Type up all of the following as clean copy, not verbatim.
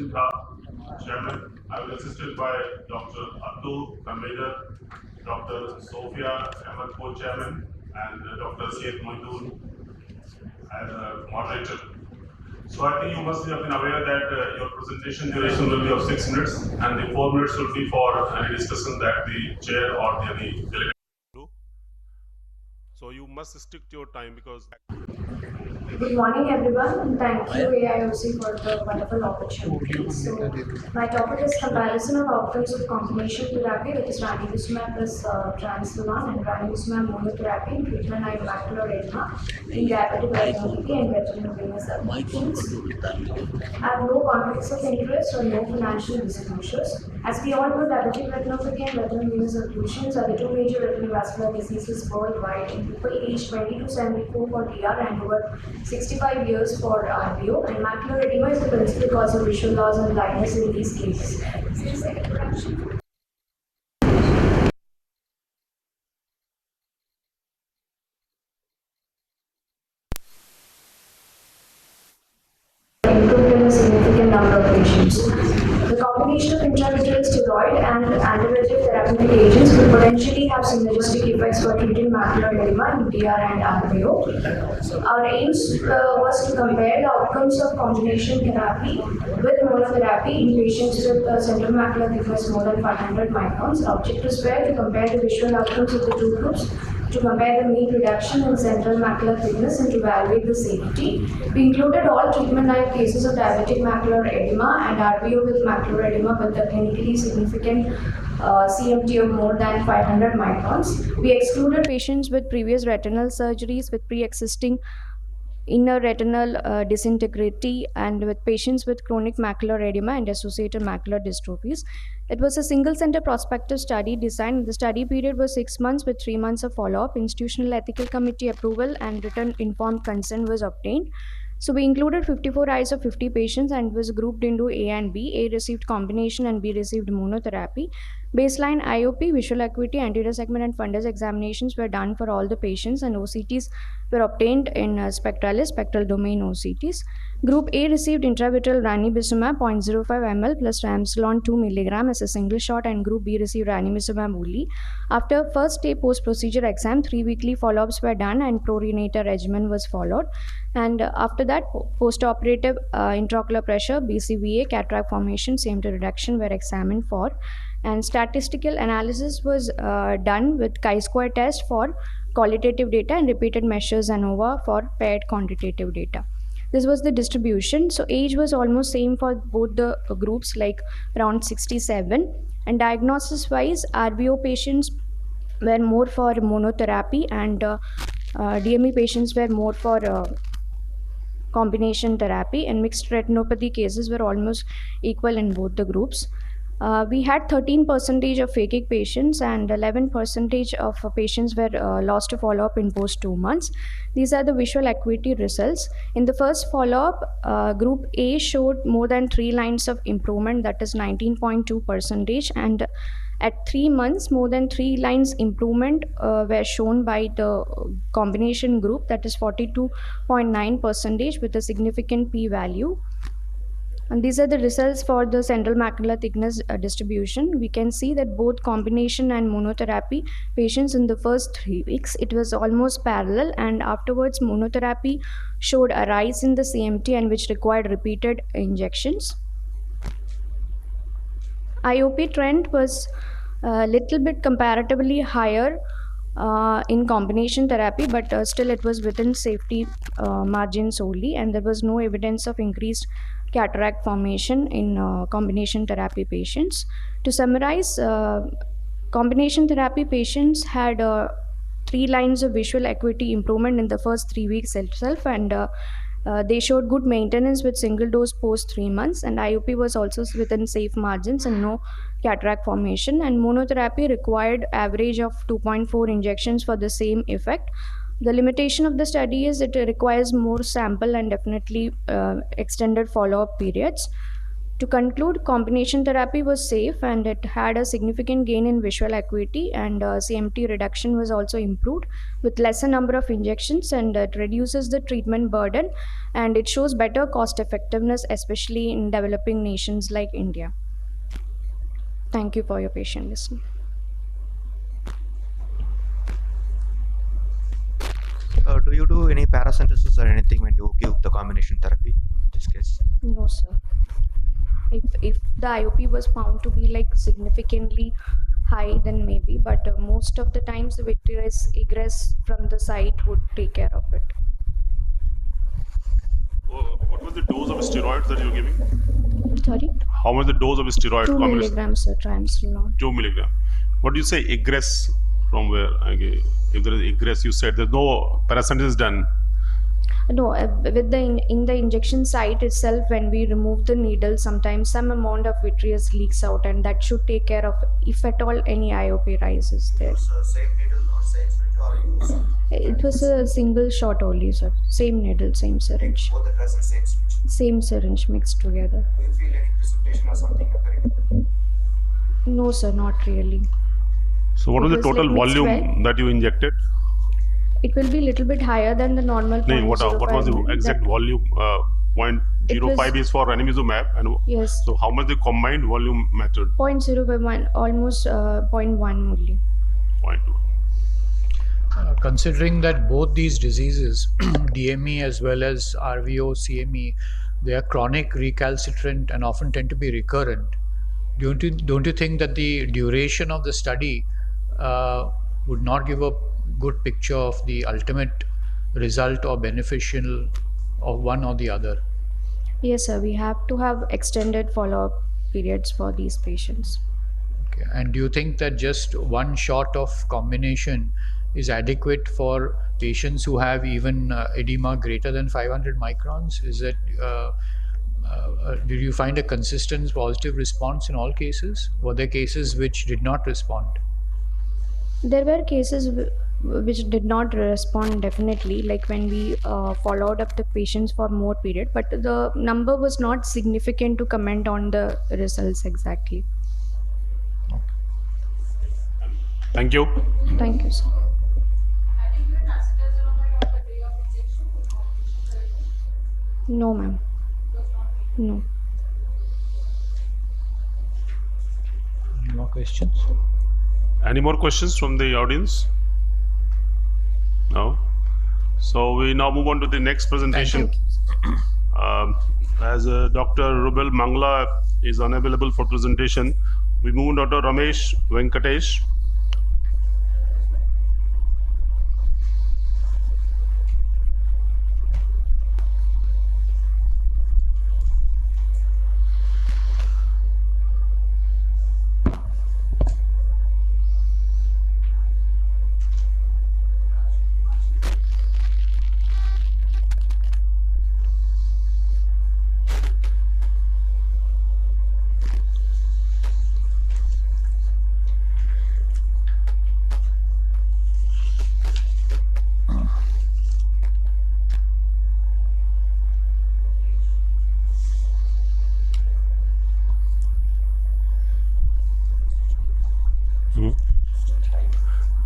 Sinha, Chairman. I was assisted by Dr. Atul Kameder, Dr. Sophia Ahmed, Co-Chairman, and Dr. Syed Moidul as a moderator. So I think you must have been aware that your presentation duration will be of 6 minutes, and the 4 minutes will be for any discussion that the chair or the delegate do. So you must stick to your time because. Good morning, everyone, and thank you AIOC for the wonderful opportunity. So, my topic is comparison of outcomes of combination therapy, which is ranibizumab plus transferon and ranibizumab monotherapy in treatment-naive macular edema in diabetic retinopathy and retinal affections. Have no conflicts of interest or no financial disclosures. As we all know, diabetic retinopathy and retinal venous occlusions are the two major retinal vascular diseases worldwide in people aged 20 to 74 for DR and over 65 years for RBO, and macular edema is the principal cause of visual loss and blindness in these cases. Improved in a significant number of patients. The combination of intravitreal steroid and anti-VEGF therapeutic agents could potentially have synergistic effects for treating macular edema in DR and RBO. Our aims was to compare the outcomes of combination therapy with monotherapy in patients with central macular thickness more than 500 microns. Our objectives were to compare the visual outcomes of the two groups, to compare the mean reduction in central macular thickness, and to evaluate the safety. We included all treatment-naive cases of diabetic macular edema and RBO with macular edema with a clinically significant CMT of more than 500 microns. We excluded patients with previous retinal surgeries with pre-existing inner retinal disintegrity and with patients with chronic macular edema and associated macular dystrophies. It was a single-center prospective study design. The study period was 6 months with 3 months of follow-up. Institutional Ethical Committee approval and written informed consent was obtained. So we included 54 eyes of 50 patients and was grouped into A and B. A received combination and B received monotherapy. Baseline IOP, visual acuity, anterior segment and fundus examinations were done for all the patients, and OCTs were obtained in spectralis, spectral domain OCTs. Group A received intravitreal ranibizumab 0.05 ml plus triamcinolone 2 mg as a single shot, and Group B received ranibizumab only. After first day post-procedure exam, 3 weekly follow-ups were done and pro-renator regimen was followed. And after that, post-operative intraocular pressure, BCVA, cataract formation, CMT reduction were examined for. And statistical analysis was done with chi-square test for qualitative data and repeated measures ANOVA for paired quantitative data. This was the distribution. So age was almost same for both the groups, like around 67. And diagnosis wise, RBO patients were more for monotherapy, and DME patients were more for combination therapy, and mixed retinopathy cases were almost equal in both the groups. We had 13% of phakic patients and 11% of patients were lost to follow-up in post 2 months. These are the visual acuity results. In the first follow-up, Group A showed more than 3 lines of improvement, that is 19.2%, and at 3 months, more than 3 lines improvement were shown by the combination group, that is 42.9% with a significant p-value. And these are the results for the central macular thickness distribution. We can see that both combination and monotherapy patients in the first 3 weeks, it was almost parallel, and afterwards monotherapy showed a rise in the CMT and which required repeated injections. IOP trend was a little bit comparatively higher in combination therapy, but still it was within safety margins only, and there was no evidence of increased cataract formation in combination therapy patients. To summarize, combination therapy patients had 3 lines of visual acuity improvement in the first 3 weeks itself, and they showed good maintenance with single dose post 3 months, and IOP was also within safe margins and no cataract formation, and monotherapy required average of 2.4 injections for the same effect. The limitation of the study is it requires more sample and definitely extended follow-up periods. To conclude, combination therapy was safe and it had a significant gain in visual acuity, and CMT reduction was also improved with lesser number of injections, and it reduces the treatment burden, and it shows better cost effectiveness, especially in developing nations like India. Thank you for your patient listening. Do you do any paracentesis or anything when you give the combination therapy in this case? No, sir. If the IOP was found to be like significantly high, then maybe, but most of the times the vitreous egress from the site would take care of it. What was the dose of steroids that you were giving? Sorry? How much the dose of steroid? 2 milligrams, sir, triamcinolone. 2 milligram. What do you say egress from where? Okay. If there is egress, you said there's no paracentesis done. No, with the in the injection site itself, when we remove the needle, sometimes some amount of vitreous leaks out, and that should take care of if at all any IOP rises there. Same needle or same syringe or It was a single shot only, sir. Same needle, same syringe. both address the same syringe? Same syringe mixed together. Do you feel any precipitation or something occurring? No, sir, not really. So what was the It was total like mixed volume that you injected? It will be a little bit higher than the normal. No, what was the 0.05 exact volume? 0.05 is for ranibizumab, and Yes. so how much the combined volume method? 0.01, almost 0.1 only. 0.2. Considering that both these diseases, DME as well as RVO, CME, they are chronic, recalcitrant, and often tend to be recurrent, don't you think that the duration of the study would not give a good picture of the ultimate result or beneficial of one or the other? Yes, sir. We have to have extended follow-up periods for these patients. Okay. And do you think that just one shot of combination is adequate for patients who have even edema greater than 500 microns? Is it did you find a consistent positive response in all cases? Were there cases which did not respond? There were cases which did not respond definitely, like when we followed up the patients for more period, but the number was not significant to comment on the results exactly. Thank you. Thank you, sir. No, ma'am. No. Any more questions? Any more questions from the audience? No. So we now move on to the next presentation. As Dr. Rubel Mangla is unavailable for presentation, we move on to Dr. Ramesh Venkatesh.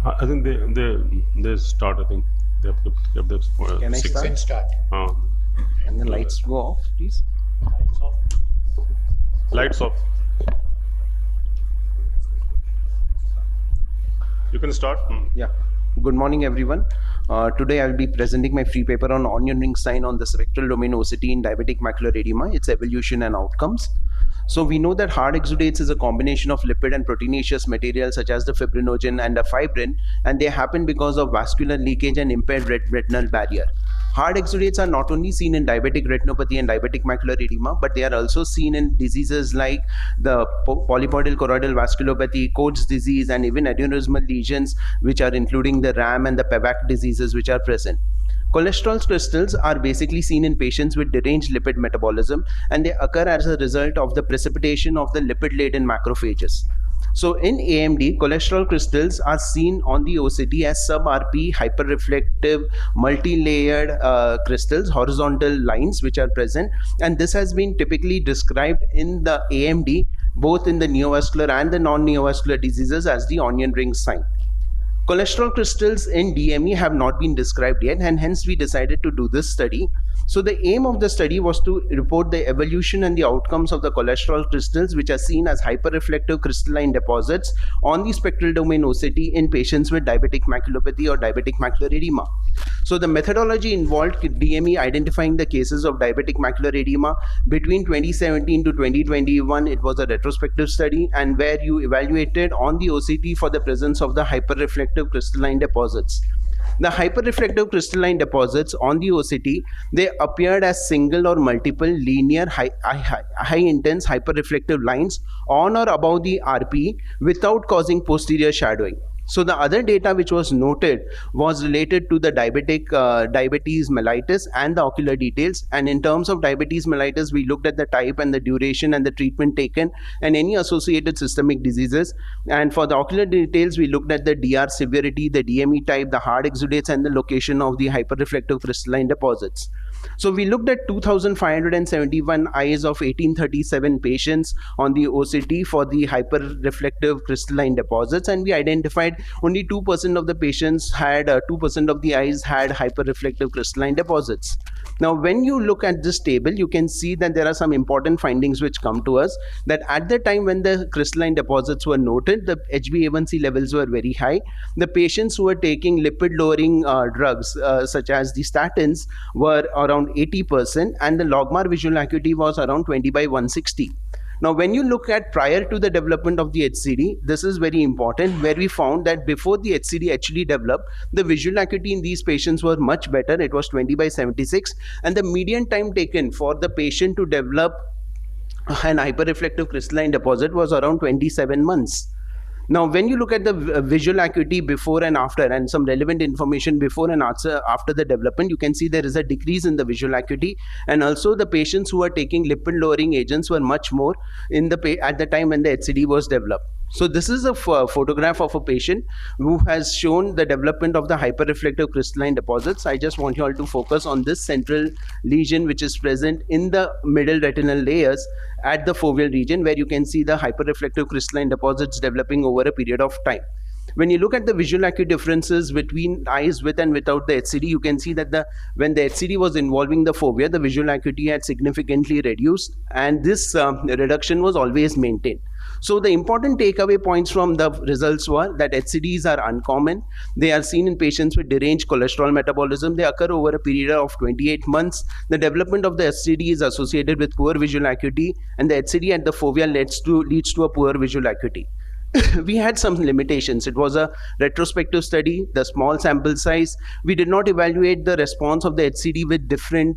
I think they start. I think they have the Can I Six start? and start. And the lights go off, please. Lights off. You can start. Yeah. Good morning, everyone. Today I will be presenting my free paper on onion ring sign on the spectral domain OCT in diabetic macular edema, its evolution and outcomes. So we know that hard exudates is a combination of lipid and proteinaceous materials such as the fibrinogen and the fibrin, and they happen because of vascular leakage and impaired retinal barrier. Hard exudates are not only seen in diabetic retinopathy and diabetic macular edema, but they are also seen in diseases like the polypoidal choroidal vasculopathy, Coats disease, and even aneurysmal lesions, which are including the RAM and the PEVAC diseases which are present. Cholesterol crystals are basically seen in patients with deranged lipid metabolism, and they occur as a result of the precipitation of the lipid-laden macrophages. So in AMD, cholesterol crystals are seen on the OCT as sub-RP, hyperreflective, multi-layered crystals, horizontal lines which are present. And this has been typically described in the AMD, both in the neovascular and the non-neovascular diseases, as the onion ring sign. Cholesterol crystals in DME have not been described yet, and hence we decided to do this study. So the aim of the study was to report the evolution and the outcomes of the cholesterol crystals, which are seen as hyperreflective crystalline deposits on the spectral domain OCT in patients with diabetic maculopathy or diabetic macular edema. So the methodology involved DME identifying the cases of diabetic macular edema between 2017 to 2021. It was a retrospective study, and where you evaluated on the OCT for the presence of the hyperreflective crystalline deposits. The hyperreflective crystalline deposits on the OCT, they appeared as single or multiple linear high intense hyperreflective lines on or above the RP without causing posterior shadowing. So the other data which was noted was related to the diabetes mellitus and the ocular details. And in terms of diabetes mellitus, we looked at the type and the duration and the treatment taken and any associated systemic diseases. And for the ocular details, we looked at the DR severity, the DME type, the hard exudates, and the location of the hyperreflective crystalline deposits. So we looked at 2,571 eyes of 1837 patients on the OCT for the hyperreflective crystalline deposits, and we identified only 2% of the patients had 2% of the eyes had hyperreflective crystalline deposits. Now, when you look at this table, you can see that there are some important findings which come to us, that at the time when the crystalline deposits were noted, the HbA1c levels were very high. The patients who were taking lipid-lowering drugs such as the statins were around 80%, and the logmar visual acuity was around 20/160. Now, when you look at prior to the development of the HCD, this is very important, where we found that before the HCD actually developed, the visual acuity in these patients were much better. It was 20/76, and the median time taken for the patient to develop an hyperreflective crystalline deposit was around 27 months. Now, when you look at the visual acuity before and after, and some relevant information before and after the development, you can see there is a decrease in the visual acuity, and also the patients who are taking lipid-lowering agents were much more at the time when the HCD was developed. So this is a photograph of a patient who has shown the development of the hyperreflective crystalline deposits. I just want you all to focus on this central lesion which is present in the middle retinal layers at the foveal region, where you can see the hyperreflective crystalline deposits developing over a period of time. When you look at the visual acuity differences between eyes with and without the HCD, you can see that when the HCD was involving the fovea, the visual acuity had significantly reduced, and this reduction was always maintained. So the important takeaway points from the results were that HCDs are uncommon. They are seen in patients with deranged cholesterol metabolism. They occur over a period of 28 months. The development of the HCD is associated with poor visual acuity, and the HCD at the fovea leads to a poor visual acuity. We had some limitations. It was a retrospective study, the small sample size. We did not evaluate the response of the HCD with different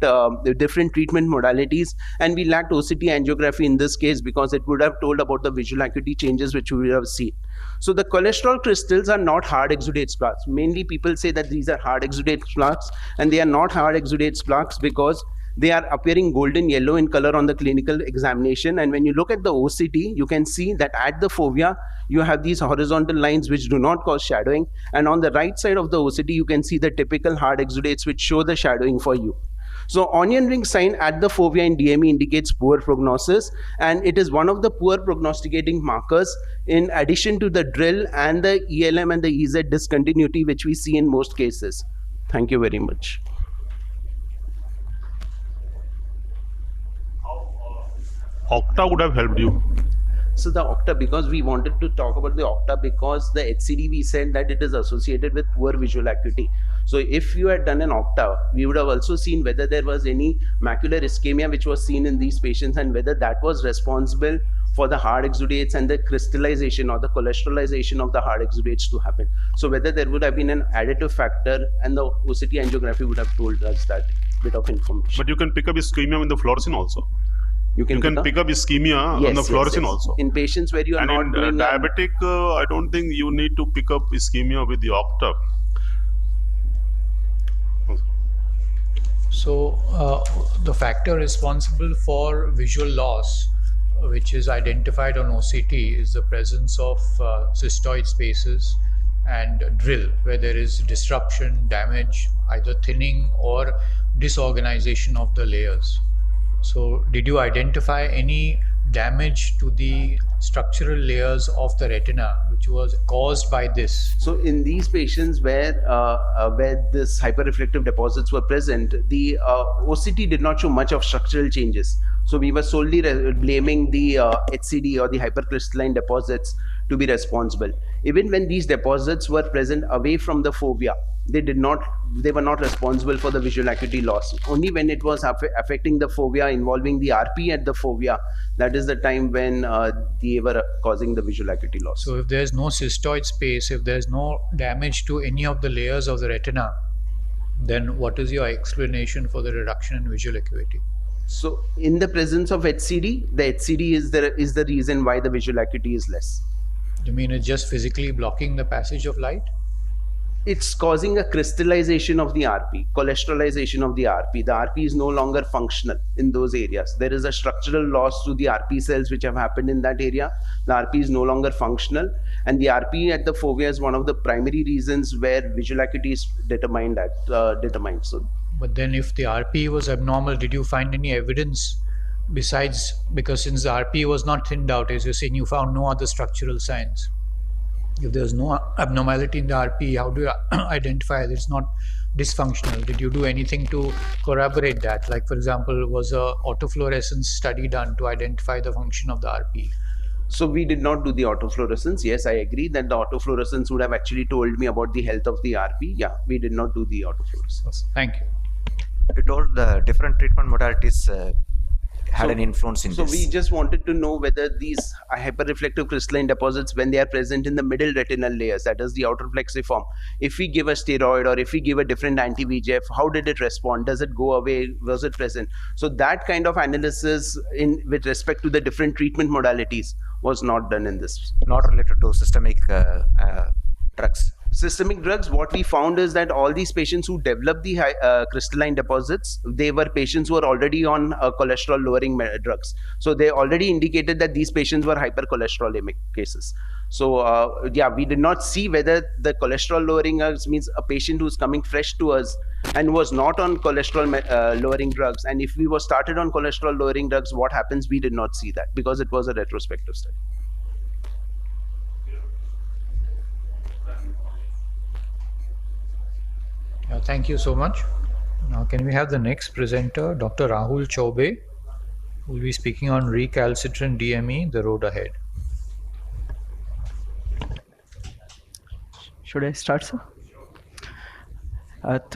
treatment modalities, and we lacked OCT angiography in this case because it would have told about the visual acuity changes which we would have seen. So the cholesterol crystals are not hard exudate plaques. Mainly people say that these are hard exudate plaques, and they are not hard exudate plaques because they are appearing golden yellow in color on the clinical examination. And when you look at the OCT, you can see that at the fovea, you have these horizontal lines which do not cause shadowing. And on the right side of the OCT, you can see the typical hard exudates which show the shadowing for you. So onion ring sign at the fovea in DME indicates poor prognosis, and it is one of the poor prognosticating markers in addition to the drill and the ELM and the EZ discontinuity which we see in most cases. Thank you very much. Octa would have helped you. So the Octa, because we wanted to talk about the Octa because the HCD, we said that it is associated with poor visual acuity. So if you had done an Octa, we would have also seen whether there was any macular ischemia which was seen in these patients, and whether that was responsible for the hard exudates and the crystallization or the cholesterolization of the hard exudates to happen. So whether there would have been an additive factor, and the OCT angiography would have told us that bit of information. But you can pick up ischemia in the fluorescein also. You can pick up ischemia on the fluorescein also. In patients where you are not doing diabetic, I don't think you need to pick up ischemia with the Octa. So the factor responsible for visual loss, which is identified on OCT is the presence of cystoid spaces and drill, where there is disruption, damage, either thinning or disorganization of the layers. So did you identify any damage to the structural layers of the retina which was caused by this? So in these patients where this hyperreflective deposits were present, the OCT did not show much of structural changes. So we were solely blaming the HCD or the hypercrystalline deposits to be responsible. Even when these deposits were present away from the fovea, they were not responsible for the visual acuity loss. Only when it was affecting the fovea, involving the RP at the fovea, that is the time when they were causing the visual acuity loss. So if there's no cystoid space, if there's no damage to any of the layers of the retina, then what is your explanation for the reduction in visual acuity? So in the presence of HCD, the HCD is the reason why the visual acuity is less. You mean it's just physically blocking the passage of light? It's causing a crystallization of the RP, cholesterolization of the RP. The RP is no longer functional in those areas. There is a structural loss to the RP cells which have happened in that area. The RP is no longer functional, and the RP at the fovea is one of the primary reasons where visual acuity is determined. So, but then if the RP was abnormal, did you find any evidence besides, because since the RP was not thinned out, as you're saying, you found no other structural signs? If there's no abnormality in the RP, how do you identify that it's not dysfunctional? Did you do anything to corroborate that? Like, for example, was a autofluorescence study done to identify the function of the RP? So we did not do the autofluorescence. Yes, I agree that the autofluorescence would have actually told me about the health of the RP. Yeah, we did not do the autofluorescence. Thank you. You told the different treatment modalities had an influence in so this. we just wanted to know whether these hyperreflective crystalline deposits, when they are present in the middle retinal layers, that is the outer plexiform, if we give a steroid or if we give a different anti-VEGF, how did it respond? Does it go away? Was it present? So that kind of analysis with respect to the different treatment modalities was not done in this. Not related to systemic drugs. Systemic drugs, what we found is that all these patients who developed the crystalline deposits, they were patients who were already on cholesterol lowering drugs. So they already indicated that these patients were hypercholesterolemic cases. So yeah, we did not see whether the cholesterol lowering drugs means a patient who's coming fresh to us and was not on cholesterol lowering drugs. And if we were started on cholesterol lowering drugs, what happens? We did not see that because it was a retrospective study. Thank you so much. Now, can we have the next presenter, Dr. Rahul Chaubey, who will be speaking on recalcitrant DME, the road ahead. Should I start, sir?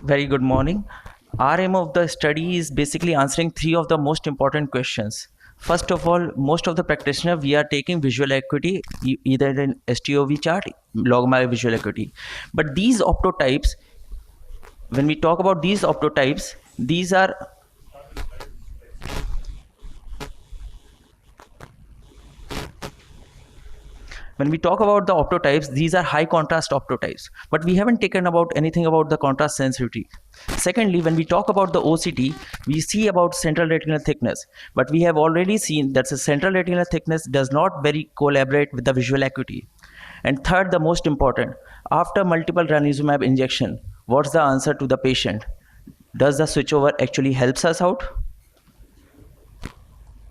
Very good morning. Our aim of the study is basically answering three of the most important questions. First of all, most of the practitioners, we are taking visual acuity either in STOV chart, log visual acuity. But these optotypes, when we talk about these optotypes, these are when we talk about the optotypes, these are high contrast optotypes, but we haven't taken about anything about the contrast sensitivity. Secondly, when we talk about the OCT, we see about central retinal thickness, but we have already seen that the central retinal thickness does not very collaborate with the visual acuity. And third, the most important, after multiple ranibizumab injection, what's the answer to the patient? Does the switchover actually helps us out?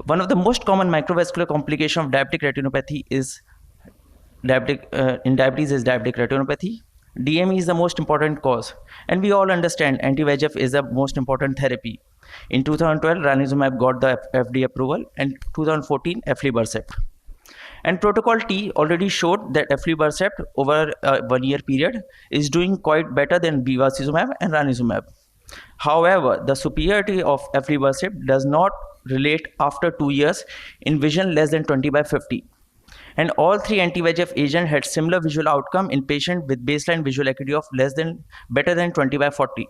One of the most common microvascular complication of diabetic retinopathy is diabetes is diabetic retinopathy. DME is the most important cause, and we all understand anti-VEGF is the most important therapy. In 2012, ranibizumab got the FDA approval, and 2014, aflibercept. And Protocol T already showed that aflibercept over a 1 year period is doing quite better than bevacizumab and ranibizumab. However, the superiority of aflibercept does not relate after 2 years in vision less than 20/50. And all three anti-VEGF agents had similar visual outcome in patients with baseline visual acuity of better than 20/40.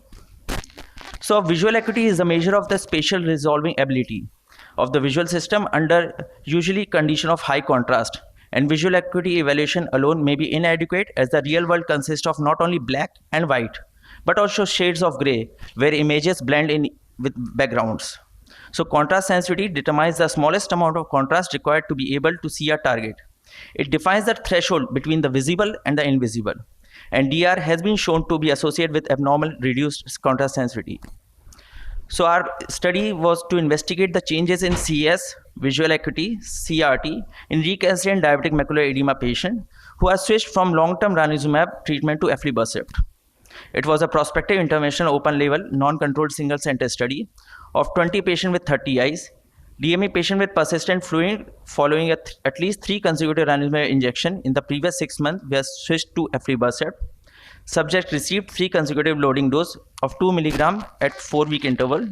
So visual acuity is a measure of the spatial resolving ability of the visual system under usually condition of high contrast, and visual acuity evaluation alone may be inadequate as the real world consists of not only black and white but also shades of gray where images blend in with backgrounds. So contrast sensitivity determines the smallest amount of contrast required to be able to see a target. It defines the threshold between the visible and the invisible. And DR has been shown to be associated with abnormal reduced contrast sensitivity. So our study was to investigate the changes in CS, visual acuity, CRT in recalcitrant diabetic macular edema patient who are switched from long-term ranibizumab treatment to aflibercept. It was a prospective interventional open-label, non-controlled single-center study of 20 patients with 30 eyes. DME patient with persistent fluid following at least 3 consecutive ranibizumab injection in the previous 6 months were switched to aflibercept. Subject received 3 consecutive loading dose of 2 mg at 4-week interval.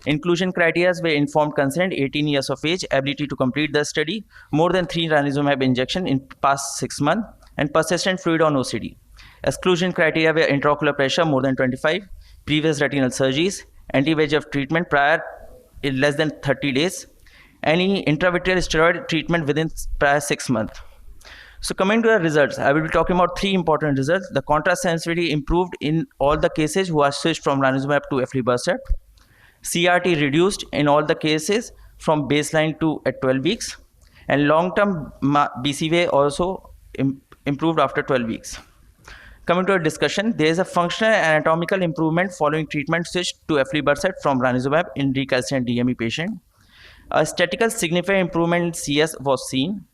Inclusion criteria were informed consent, 18 years of age, ability to complete the study, more than 3 ranibizumab injection in past 6 months, and persistent fluid on OCD. Exclusion criteria were intraocular pressure more than 25, previous retinal surgeries, anti-VEGF treatment prior in less than 30 days, any intravitreal steroid treatment within prior 6 months. So coming to the results, I will be talking about 3 important results. The contrast sensitivity improved in all the cases who are switched from ranibizumab to aflibercept. CRT reduced in all the cases from baseline to at 12 weeks. And long-term BCVA also improved after 12 weeks. Coming to a discussion, there is a functional and anatomical improvement following treatment switch to aflibercept from ranibizumab in recalcitrant DME patient. A statistical significant improvement in CS was seen.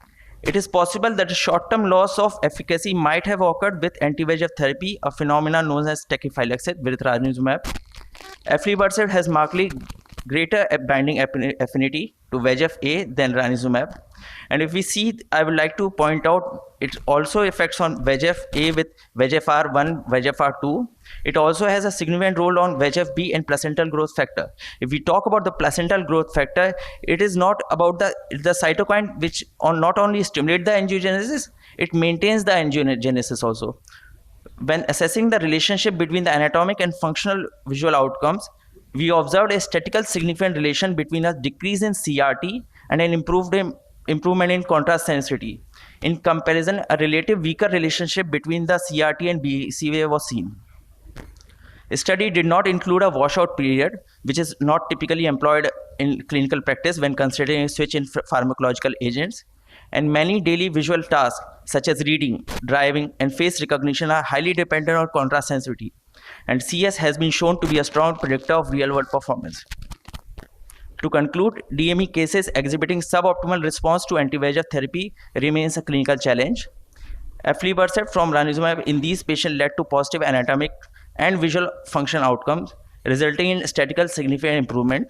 It is possible that a short-term loss of efficacy might have occurred with anti-VEGF therapy, a phenomenon known as tachyphylaxis with ranibizumab. Aflibercept has markedly greater binding affinity to VEGF-A than ranibizumab. And if we see, I would like to point out, it also affects on VEGF-A with VEGFR1, VEGFR2. It also has a significant role on VEGF-B and placental growth factor. If we talk about the placental growth factor, it is not about the cytokine which not only stimulate the angiogenesis, it maintains the angiogenesis also. When assessing the relationship between the anatomic and functional visual outcomes, we observed a statistical significant relation between a decrease in CRT and an improvement in contrast sensitivity. In comparison, a relative weaker relationship between the CRT and BCVA was seen. The study did not include a washout period, which is not typically employed in clinical practice when considering a switch in pharmacological agents. And many daily visual tasks, such as reading, driving, and face recognition, are highly dependent on contrast sensitivity. And CS has been shown to be a strong predictor of real-world performance. To conclude, DME cases exhibiting suboptimal response to anti-VEGF therapy remains a clinical challenge. Aflibercept from ranibizumab in these patients led to positive anatomic and visual function outcomes, resulting in statistical significant improvement.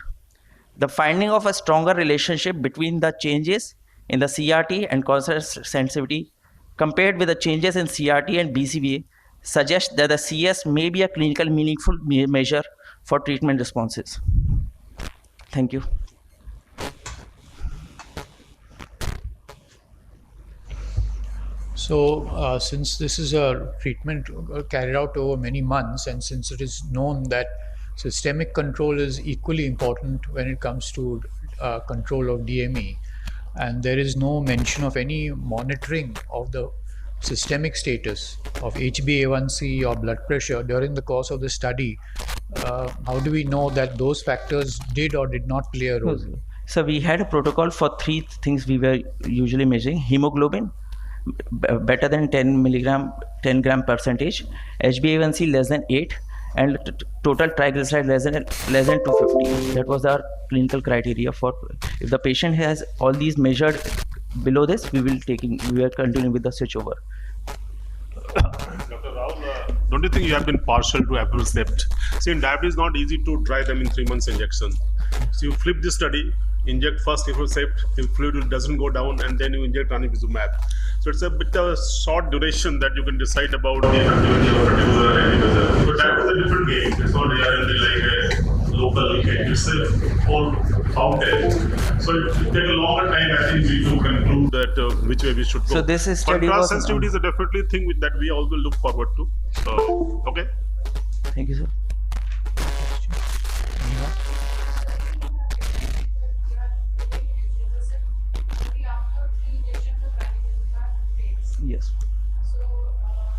The finding of a stronger relationship between the changes in the CRT and contrast sensitivity compared with the changes in CRT and BCVA suggests that the CS may be a clinical meaningful measure for treatment responses. Thank you. So, since this is a treatment carried out over many months, and since it is known that systemic control is equally important when it comes to control of DME, and there is no mention of any monitoring of the systemic status of HbA1c or blood pressure during the course of the study, how do we know that those factors did or did not play a role? So we had a protocol for 3 things we were usually measuring: hemoglobin better than 10 gram percentage, HbA1c less than 8, and total triglyceride less than 250. That was our clinical criteria for. If the patient has all these measured below this, we are continuing with the switchover. Dr. Rao, don't you think you have been partial to aflibercept? See, in diabetes, it's not easy to try them in 3 months injection. So you flip the study, inject first aflibercept, the fluid doesn't go down, and then you inject ranibizumab. So it's a bit of a short duration that you can decide about the effectiveness of a particular antibiotic. But that is a different game. It's not really like a local effect. It's a whole fountain. So it will take a longer time, I think, to conclude that which way we should go. So this is study contrast was sensitivity is a definitely thing that we all will look forward to. So, okay. Thank you, sir. Yes. So,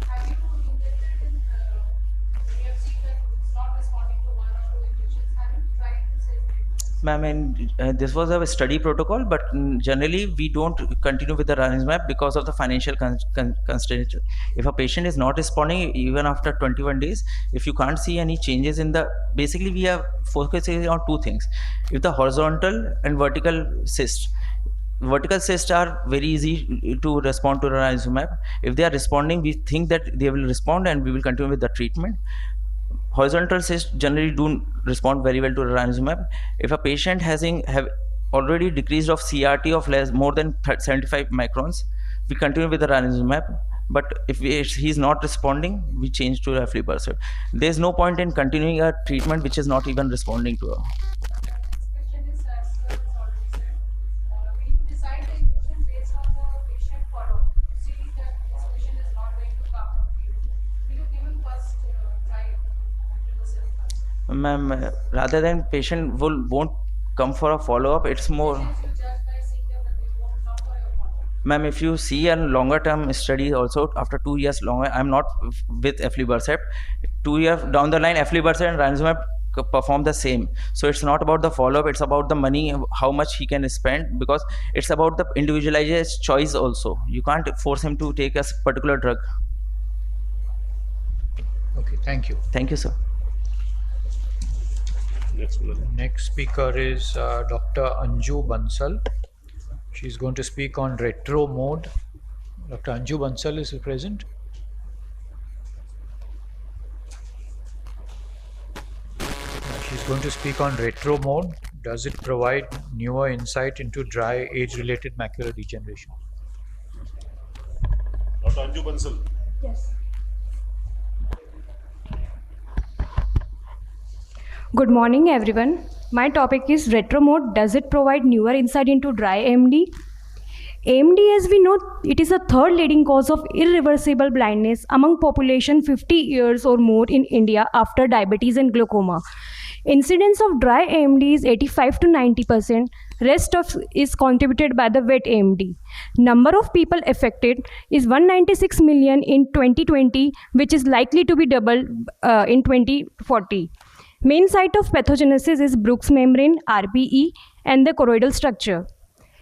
have you injected in, when you have seen that it's not responding to 1 or 2 injections, have you tried the same treatments? Ma'am, and this was a study protocol, but generally we don't continue with the ranibizumab because of the financial constraint. If a patient is not responding even after 21 days, if you can't see any changes in the, basically we are focusing on two things. If the horizontal and vertical cysts are very easy to respond to ranibizumab. If they are responding, we think that they will respond and we will continue with the treatment. Horizontal cysts generally don't respond very well to ranibizumab. If a patient have already decreased of CRT of more than 75 microns, we continue with the ranibizumab. But if he's not responding, we change to aflibercept. There's no point in continuing a treatment which is not even responding to her. Question is, as sir has already said, will you decide the injection based on the patient follow-up? You see that this patient is not going to come on field. Will you give him first try aflibercept? Ma'am, rather than patient won't come for a follow-up, it's more. Since you judge by seeing them that they won't come for your follow-up. Ma'am, if you see a longer term study also, after 2 years longer, I'm not with aflibercept. 2 years down the line, aflibercept and ranibizumab perform the same. So it's not about the follow-up, it's about the money, how much he can spend, because it's about the individualized choice also. You can't force him to take a particular drug. Okay, thank you. Thank you, sir. Next speaker is Dr. Anju Bansal. She's going to speak on retro mode. Dr. Anju Bansal is present. She's going to speak on retro mode. Does it provide newer insight into dry age-related macular degeneration? Dr. Anju Bansal. Yes. Good morning, everyone. My topic is retro mode. Does it provide newer insight into dry AMD? AMD, as we know, it is the third leading cause of irreversible blindness among population 50 years or more in India after diabetes and glaucoma. Incidence of dry AMD is 85 to 90%. Rest of is contributed by the wet AMD. Number of people affected is 196 million in 2020, which is likely to be doubled in 2040. Main site of pathogenesis is Bruch's membrane, RBE, and the choroidal structure.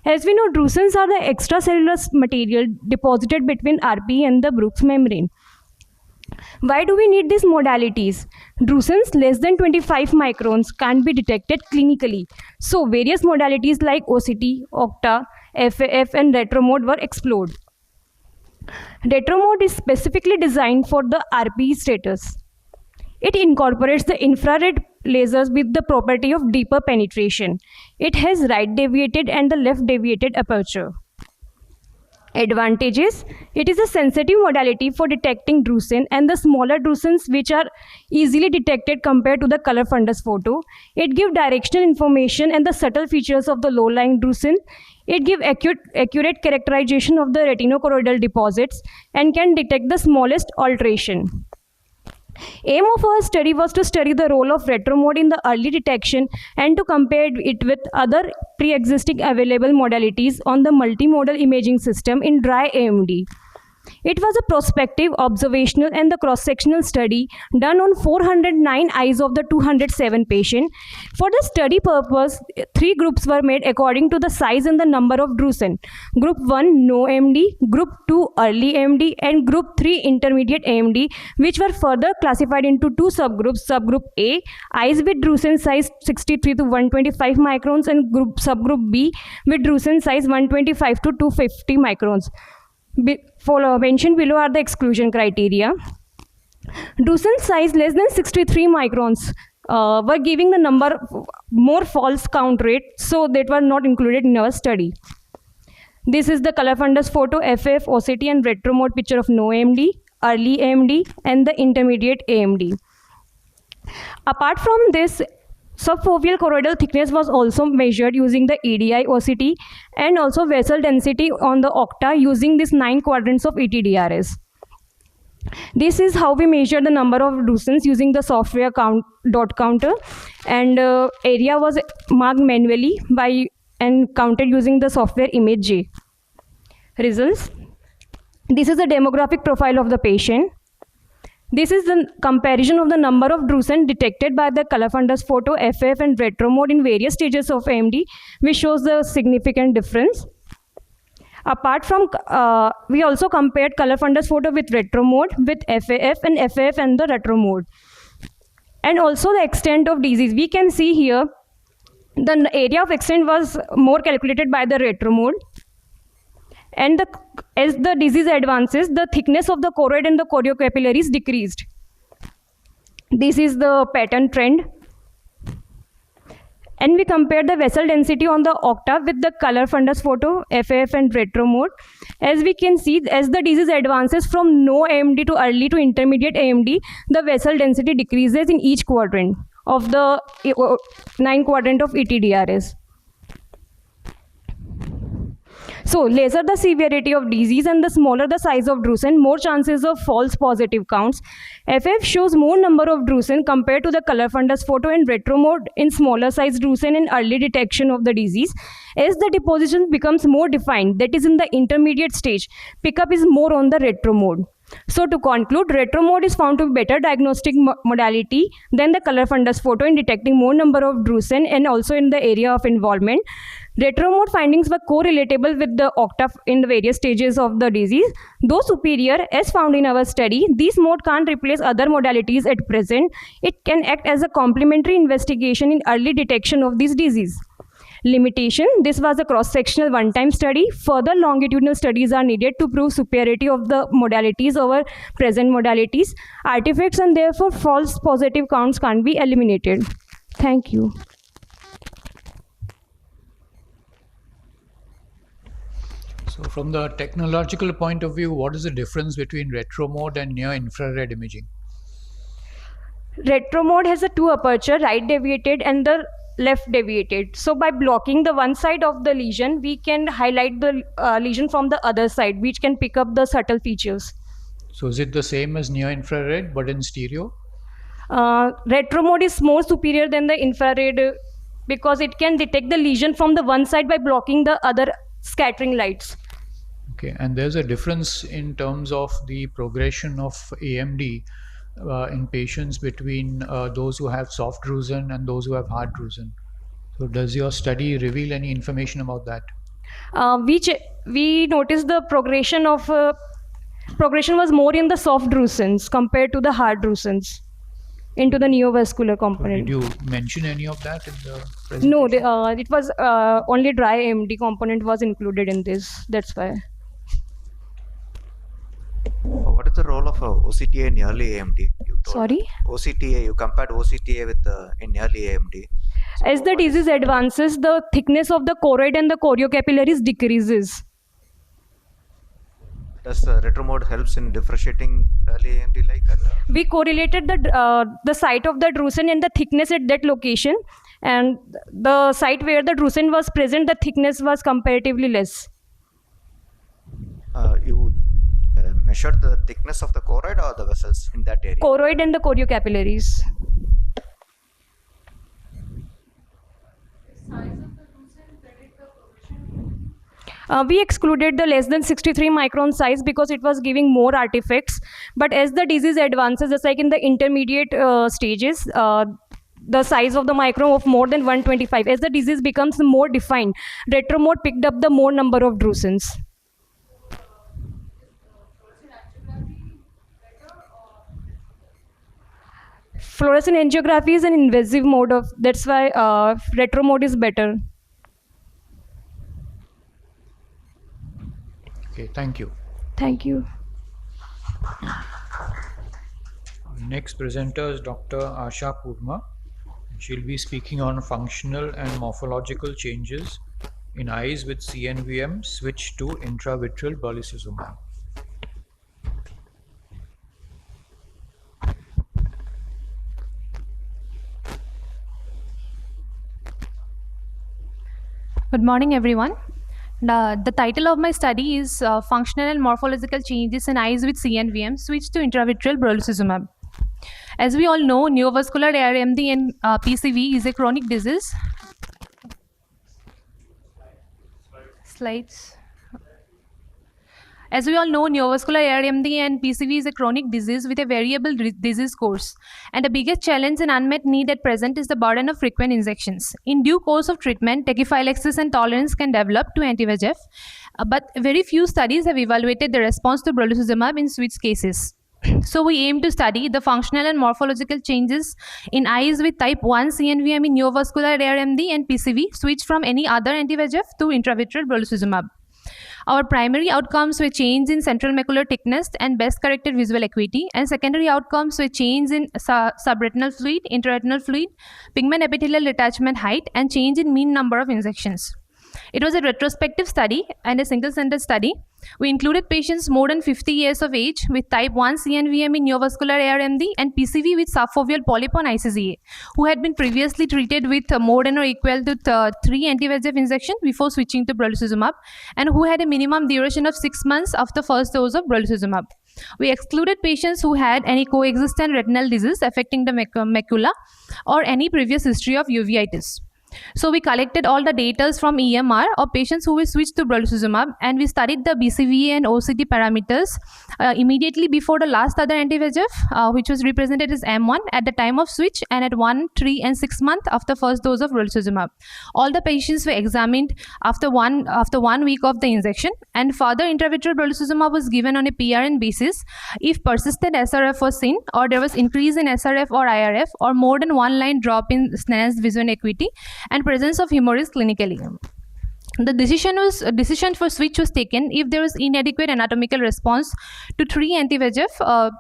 As we know, drusen's are the extracellular material deposited between RBE and the Bruch's membrane. Why do we need these modalities? Drusen's less than 25 microns can't be detected clinically. So various modalities like OCT, OCTA, FAF, and retromode were explored. Retromode is specifically designed for the RBE status. It incorporates the infrared lasers with the property of deeper penetration. It has right deviated and the left deviated aperture. Advantages: it is a sensitive modality for detecting drusen and the smaller drusens which are easily detected compared to the color fundus photo. It gives directional information and the subtle features of the low-lying drusen. It gives accurate characterization of the retinochoroidal deposits and can detect the smallest alteration. Aim of our study was to study the role of retromode in the early detection and to compare it with other pre-existing available modalities on the multimodal imaging system in dry AMD. It was a prospective, observational, and the cross-sectional study done on 409 eyes of the 207 patients. For the study purpose, 3 groups were made according to the size and the number of drusen. Group 1, no AMD, Group 2, early AMD, and Group 3, intermediate AMD, which were further classified into 2 subgroups. Subgroup A, eyes with drusen size 63 to 125 microns, and subgroup B with drusen size 125 to 250 microns. Mentioned below are the exclusion criteria. Drusen size less than 63 microns were giving the number more false count rate, so that were not included in our study. This is the color fundus photo, FF, OCT, and retromode picture of no AMD, early AMD, and the intermediate AMD. Apart from this, subfoveal choroidal thickness was also measured using the EDI OCT and also vessel density on the OCTA using these 9 quadrants of ETDRS. This is how we measure the number of drusens using the software dot counter, and area was marked manually and counted using the software ImageJ. Results. This is the demographic profile of the patient. This is the comparison of the number of drusen detected by the color fundus photo, FAF and retro mode in various stages of AMD, which shows the significant difference. Apart from, we also compared color fundus photo with retro mode, with FAF and the retro mode. And also the extent of disease. We can see here, the area of extent was more calculated by the retro mode. And as the disease advances, the thickness of the choroid and the choriocapillaries decreased. This is the pattern trend. And we compare the vessel density on the octave with the color fundus photo, FAF and retro mode. As we can see, as the disease advances from no AMD to early to intermediate AMD, the vessel density decreases in each quadrant of the 9 quadrant of ETDRS. So, lesser the severity of disease and the smaller the size of drusen, more chances of false positive counts. FF shows more number of drusen compared to the color fundus photo and retro mode in smaller size drusen in early detection of the disease. As the deposition becomes more defined, that is in the intermediate stage, pickup is more on the retro mode. So to conclude, retro mode is found to be better diagnostic modality than the color fundus photo in detecting more number of drusen and also in the area of involvement. Retro mode findings were correlatable with the octave in the various stages of the disease. Though superior, as found in our study, this mode can't replace other modalities at present. It can act as a complementary investigation in early detection of this disease. Limitation: this was a cross-sectional one-time study. Further longitudinal studies are needed to prove superiority of the modalities over present modalities. Artifacts and therefore false positive counts can't be eliminated. Thank you. So from the technological point of view, what is the difference between retro mode and near-infrared imaging? Retro mode has a two aperture, right deviated and the left deviated. So by blocking the one side of the lesion, we can highlight the lesion from the other side, which can pick up the subtle features. So is it the same as near-infrared but in stereo? Retro mode is more superior than the infrared because it can detect the lesion from the one side by blocking the other scattering lights. Okay, and there's a difference in terms of the progression of AMD in patients between those who have soft drusen and those who have hard drusen. So does your study reveal any information about that? We noticed the progression was more in the soft drusens compared to the hard drusens into the neovascular component. Did you mention any of that in the presentation? No, it was only dry AMD component was included in this. That's why. What is the role of OCTA in early AMD? You told Sorry? OCTA, you compared OCTA with in early AMD. So as the disease advances, the thickness of the choroid and the choriocapillaries decreases. Does retro mode helps in differentiating early AMD like that? We correlated the site of the drusen and the thickness at that location, and the site where the drusen was present, the thickness was comparatively less. You measured the thickness of the choroid or the vessels in that area? Choroid and the choriocapillaries. Size of the drusen predict the progression? We excluded the less than 63 micron size because it was giving more artifacts. But as the disease advances, just like in the intermediate stages, the size of the micron of more than 125. As the disease becomes more defined, retro mode picked up the more number of drusens. Fluorescent angiography is an invasive mode of, that's why retro mode is better. Okay, thank you. Thank you. Next presenter is Dr. Asha Purma. She'll be speaking on functional and morphological changes in eyes with CNVM switched to intravitreal brolucizumab. Good morning, everyone. The title of my study is Functional and Morphological Changes in Eyes with CNVM Switched to Intravitreal Brolucizumab. As we all know, neovascular AMD and PCV is a chronic disease. Slides. As we all know, neovascular AMD and PCV is a chronic disease with a variable disease course. And the biggest challenge and unmet need at present is the burden of frequent injections. In due course of treatment, tachyphylaxis and tolerance can develop to anti-VEGF, but very few studies have evaluated the response to brolucizumab in switch cases. So we aim to study the functional and morphological changes in eyes with type 1 CNVM in neovascular AMD and PCV switched from any other anti-VEGF to intravitreal brolucizumab. Our primary outcomes were change in central macular thickness and best corrected visual acuity, and secondary outcomes were change in subretinal fluid, intraretinal fluid, pigment epithelial detachment height, and change in mean number of injections. It was a retrospective study and a single-center study. We included patients more than 50 years of age with type 1 CNVM in neovascular AMD and PCV with subfoveal polyp on ICGA, who had been previously treated with more than or equal to 3 anti-VEGF injections before switching to brolucizumab, and who had a minimum duration of 6 months after first dose of brolucizumab. We excluded patients who had any coexistent retinal disease affecting the macula or any previous history of uveitis. So we collected all the data from EMR of patients who were switched to brolucizumab, and we studied the BCVA and OCT parameters immediately before the last other anti-VEGF, which was represented as M1 at the time of switch, and at 1, 3, and 6 months after first dose of brolucizumab. All the patients were examined after one week of the injection, and further intravitreal brolucizumab was given on a PRN basis if persistent SRF was seen, or there was increase in SRF or IRF, or more than one line drop in enhanced visual acuity, and presence of hemorrhage clinically. The decision for switch was taken if there was inadequate anatomical response to 3 anti-VEGF,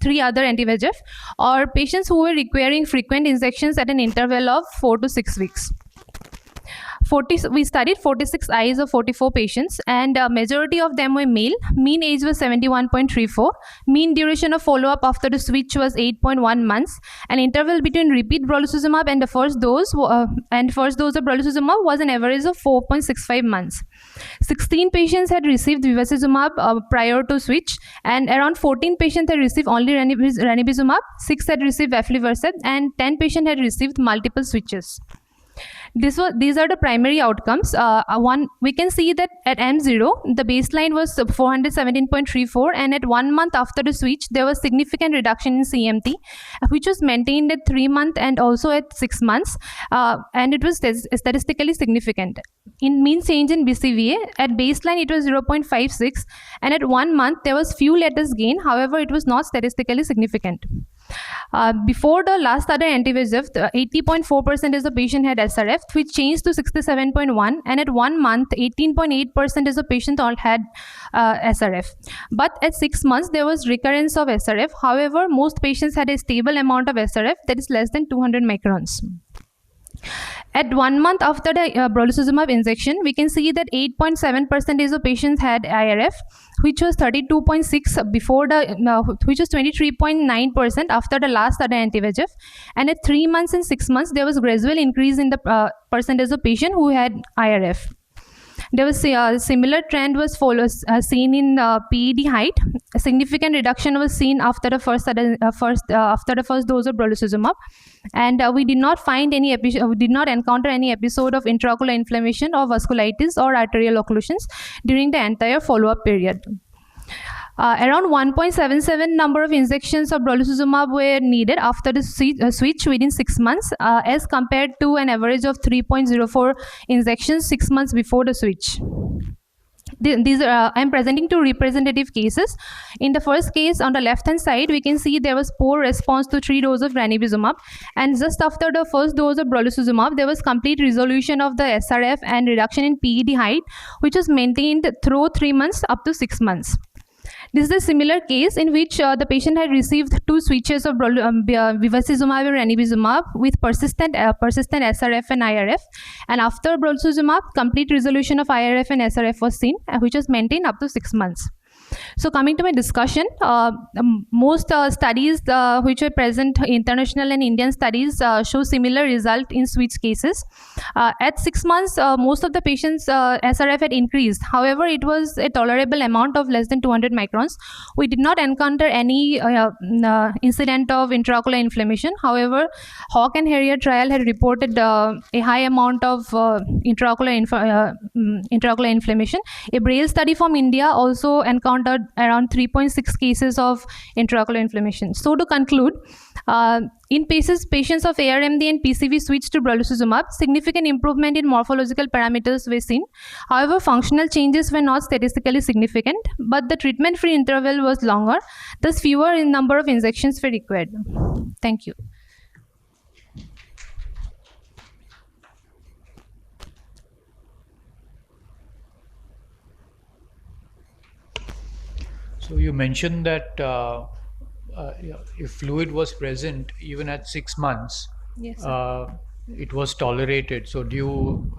3 other anti-VEGF, or patients who were requiring frequent injections at an interval of 4 to 6 weeks. We studied 46 eyes of 44 patients, and majority of them were male. Mean age was 71.34. Mean duration of follow-up after the switch was 8.1 months. An interval between repeat brolucizumab and the first dose of brolucizumab was an average of 4.65 months. 16 patients had received bevacizumab prior to switch, and around 14 patients had received only ranibizumab, 6 had received aflibercept, and 10 patients had received multiple switches. These are the primary outcomes. We can see that at M0, the baseline was 417.34, and at 1 month after the switch, there was significant reduction in CMT, which was maintained at 3 months and also at 6 months, and it was statistically significant. In mean change in BCVA, at baseline it was 0.56, and at 1 month there was few letters gain. However, it was not statistically significant. Before the last other anti-VEGF, 80.4% of the patient had SRF, which changed to 67.1, and at 1 month, 18.8% of the patient all had SRF. But at 6 months, there was recurrence of SRF. However, most patients had a stable amount of SRF that is less than 200 microns. At 1 month after the brolucizumab injection, we can see that 8.7% of patients had IRF, which was 32.6 before which was 23.9% after the last other anti-VEGF. And at 3 months and 6 months, there was gradual increase in the percentage of patients who had IRF. There was a similar trend was seen in PED height. A significant reduction was seen after the first dose of brolucizumab, and we did not encounter any episode of intraocular inflammation or vasculitis or arterial occlusions during the entire follow-up period. Around 1.77 number of injections of brolucizumab were needed after the switch within 6 months, as compared to an average of 3.04 injections 6 months before the switch. I'm presenting two representative cases. In the first case, on the left-hand side, we can see there was poor response to 3 doses of ranibizumab, and just after the first dose of brolucizumab, there was complete resolution of the SRF and reduction in PED height, which was maintained through 3 months up to 6 months. This is a similar case in which the patient had received 2 switches of bevacizumab and ranibizumab with persistent SRF and IRF, and after brolucizumab, complete resolution of IRF and SRF was seen, which was maintained up to 6 months. So coming to my discussion, most studies which were present, international and Indian studies, show similar result in switch cases. At 6 months, most of the patients' SRF had increased. However, it was a tolerable amount of less than 200 microns. We did not encounter any incident of intraocular inflammation. However, Hawk and Harrier trial had reported a high amount of intraocular inflammation. A Braille study from India also encountered around 3.6 cases of intraocular inflammation. So to conclude, in patients of ARMD and PCV switched to brolucizumab, significant improvement in morphological parameters were seen. However, functional changes were not statistically significant, but the treatment-free interval was longer, thus fewer in number of injections were required. Thank you. So you mentioned that if fluid was present even at 6 months, Yes, sir. it was tolerated. So do you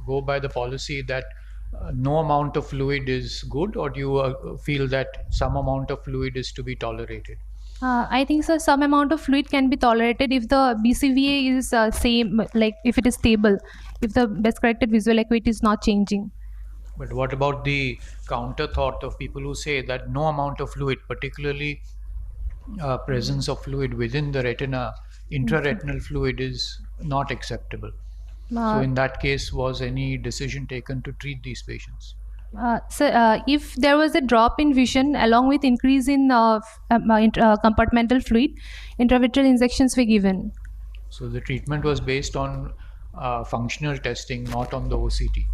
go by the policy that no amount of fluid is good, or do you feel that some amount of fluid is to be tolerated? I think so. Some amount of fluid can be tolerated if the BCVA is same, like if it is stable, if the best corrected visual acuity is not changing. But what about the counter thought of people who say that no amount of fluid, particularly presence of fluid within the retina, intraretinal fluid, is not acceptable? So in that case, was any decision taken to treat these patients? If there was a drop in vision along with increase in compartmental fluid, intravitreal injections were given. So the treatment was based on functional testing, not on the OCT.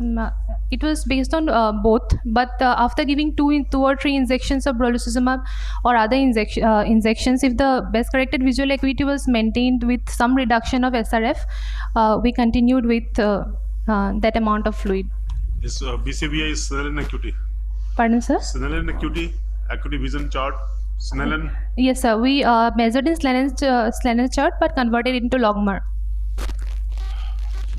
It was based on both, but after giving two or three injections of brolucizumab or other injections, if the best corrected visual acuity was maintained with some reduction of SRF, we continued with that amount of fluid. This BCVA is Snellen acuity. Pardon, sir? Snellen acuity vision chart. Snellen. Yes, sir. We measured in Snellen's chart, but converted it into logMAR.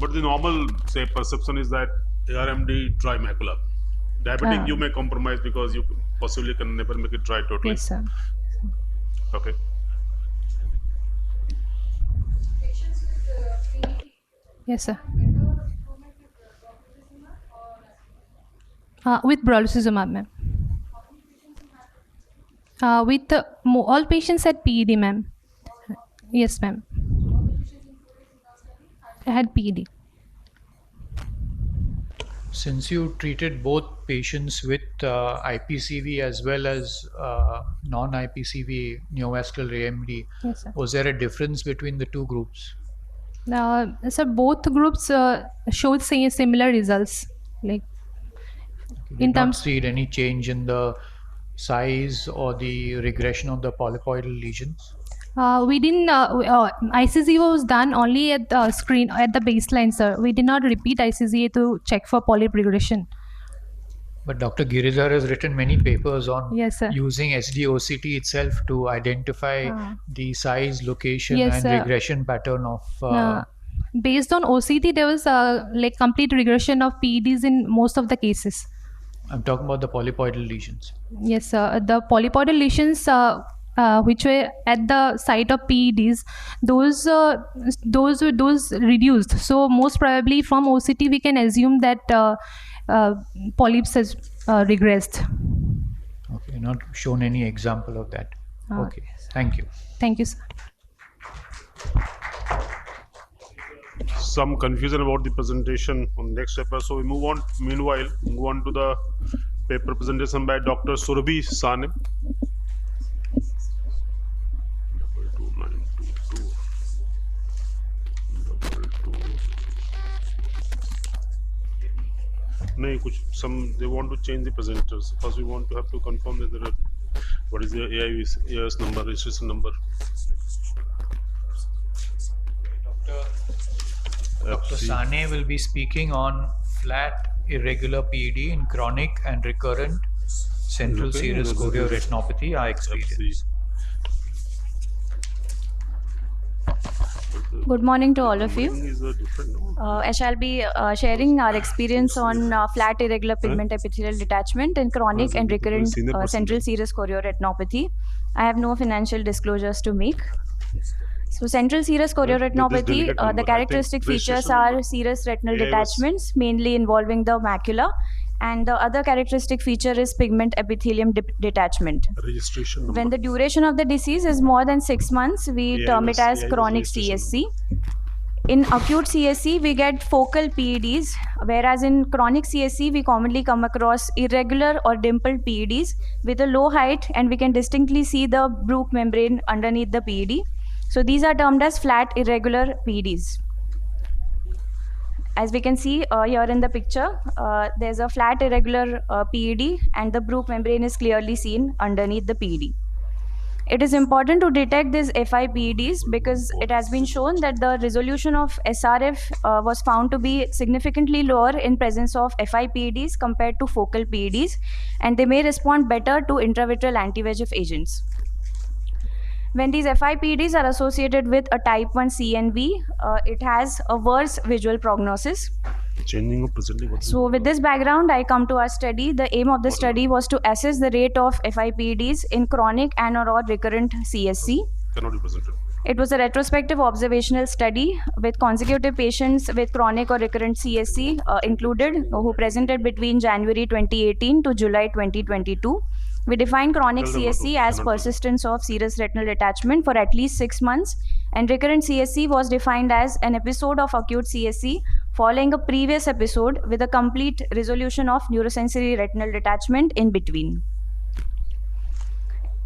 But the normal, say, perception is that ARMD dry macula. Diabetic, you may compromise because you possibly can never make it dry totally. Yes, sir. Okay. Patients with PED, Yes, sir. better improvement with brolucizumab or With brolucizumab, ma'am. With all patients had PED, ma'am. Yes, ma'am. I had PED. Since you treated both patients with IPCV as well as non-IPCV neovascular AMD, Yes, sir. was there a difference between the two groups? So both groups showed similar results. Like You in did not terms, see any change in the size or the regression of the polypoidal lesions? we didn't. ICZA was done only at the screen at the baseline, sir. We did not repeat ICZA to check for polyp regression. But Dr. Giridhar has written many papers on Yes, sir. using SDOCT itself to identify the size, location, Yes, and sir. regression pattern of. Based on OCT, there was like complete regression of PEDs in most of the cases. I'm talking about the polypoidal lesions. Yes, sir. The polypoidal lesions which were at the site of PEDs, those reduced. So most probably from OCT we can assume that polyps has regressed. Okay, not shown any example of that. Okay, thank you. Thank you, sir. Some confusion about the presentation on next paper. So we move on. Meanwhile, move on to the paper presentation by Dr. Surabhi Sane. 22922. No, some they want to change the presenters. First, we want to have to confirm that there are, what is the AIOC number, registration number. Dr. Sane will be speaking on flat irregular PED in chronic and recurrent central serous chorioretinopathy, our experience. Good morning to all of you. I shall be sharing our experience on flat irregular pigment epithelial detachment in chronic and recurrent central serous chorioretinopathy. I have no financial disclosures to make. So central serous chorioretinopathy, the characteristic features are serous retinal detachments, mainly involving the macula, and the other characteristic feature is pigment epithelium detachment. When the duration of the disease is more than 6 months, we term it as chronic CSC. In acute CSC, we get focal PEDs, whereas in chronic CSC, we commonly come across irregular or dimpled PEDs with a low height, and we can distinctly see the Bruch membrane underneath the PED. So these are termed as flat irregular PEDs. As we can see here in the picture, there's a flat irregular PED, and the Bruch membrane is clearly seen underneath the PED. It is important to detect these FIPEDs because it has been shown that the resolution of SRF was found to be significantly lower in presence of FIPEDs compared to focal PEDs, and they may respond better to intravitreal anti-VEGF agents. When these FIPEDs are associated with a type 1 CNV, it has a worse visual prognosis. So with this background, I come to our study. The aim of the study was to assess the rate of FIPEDs in chronic and/or recurrent CSC. It was a retrospective observational study with consecutive patients with chronic or recurrent CSC included who presented between January 2018 to July 2022. We define chronic CSC as persistence of serous retinal detachment for at least 6 months, and recurrent CSC was defined as an episode of acute CSC following a previous episode with a complete resolution of neurosensory retinal detachment in between.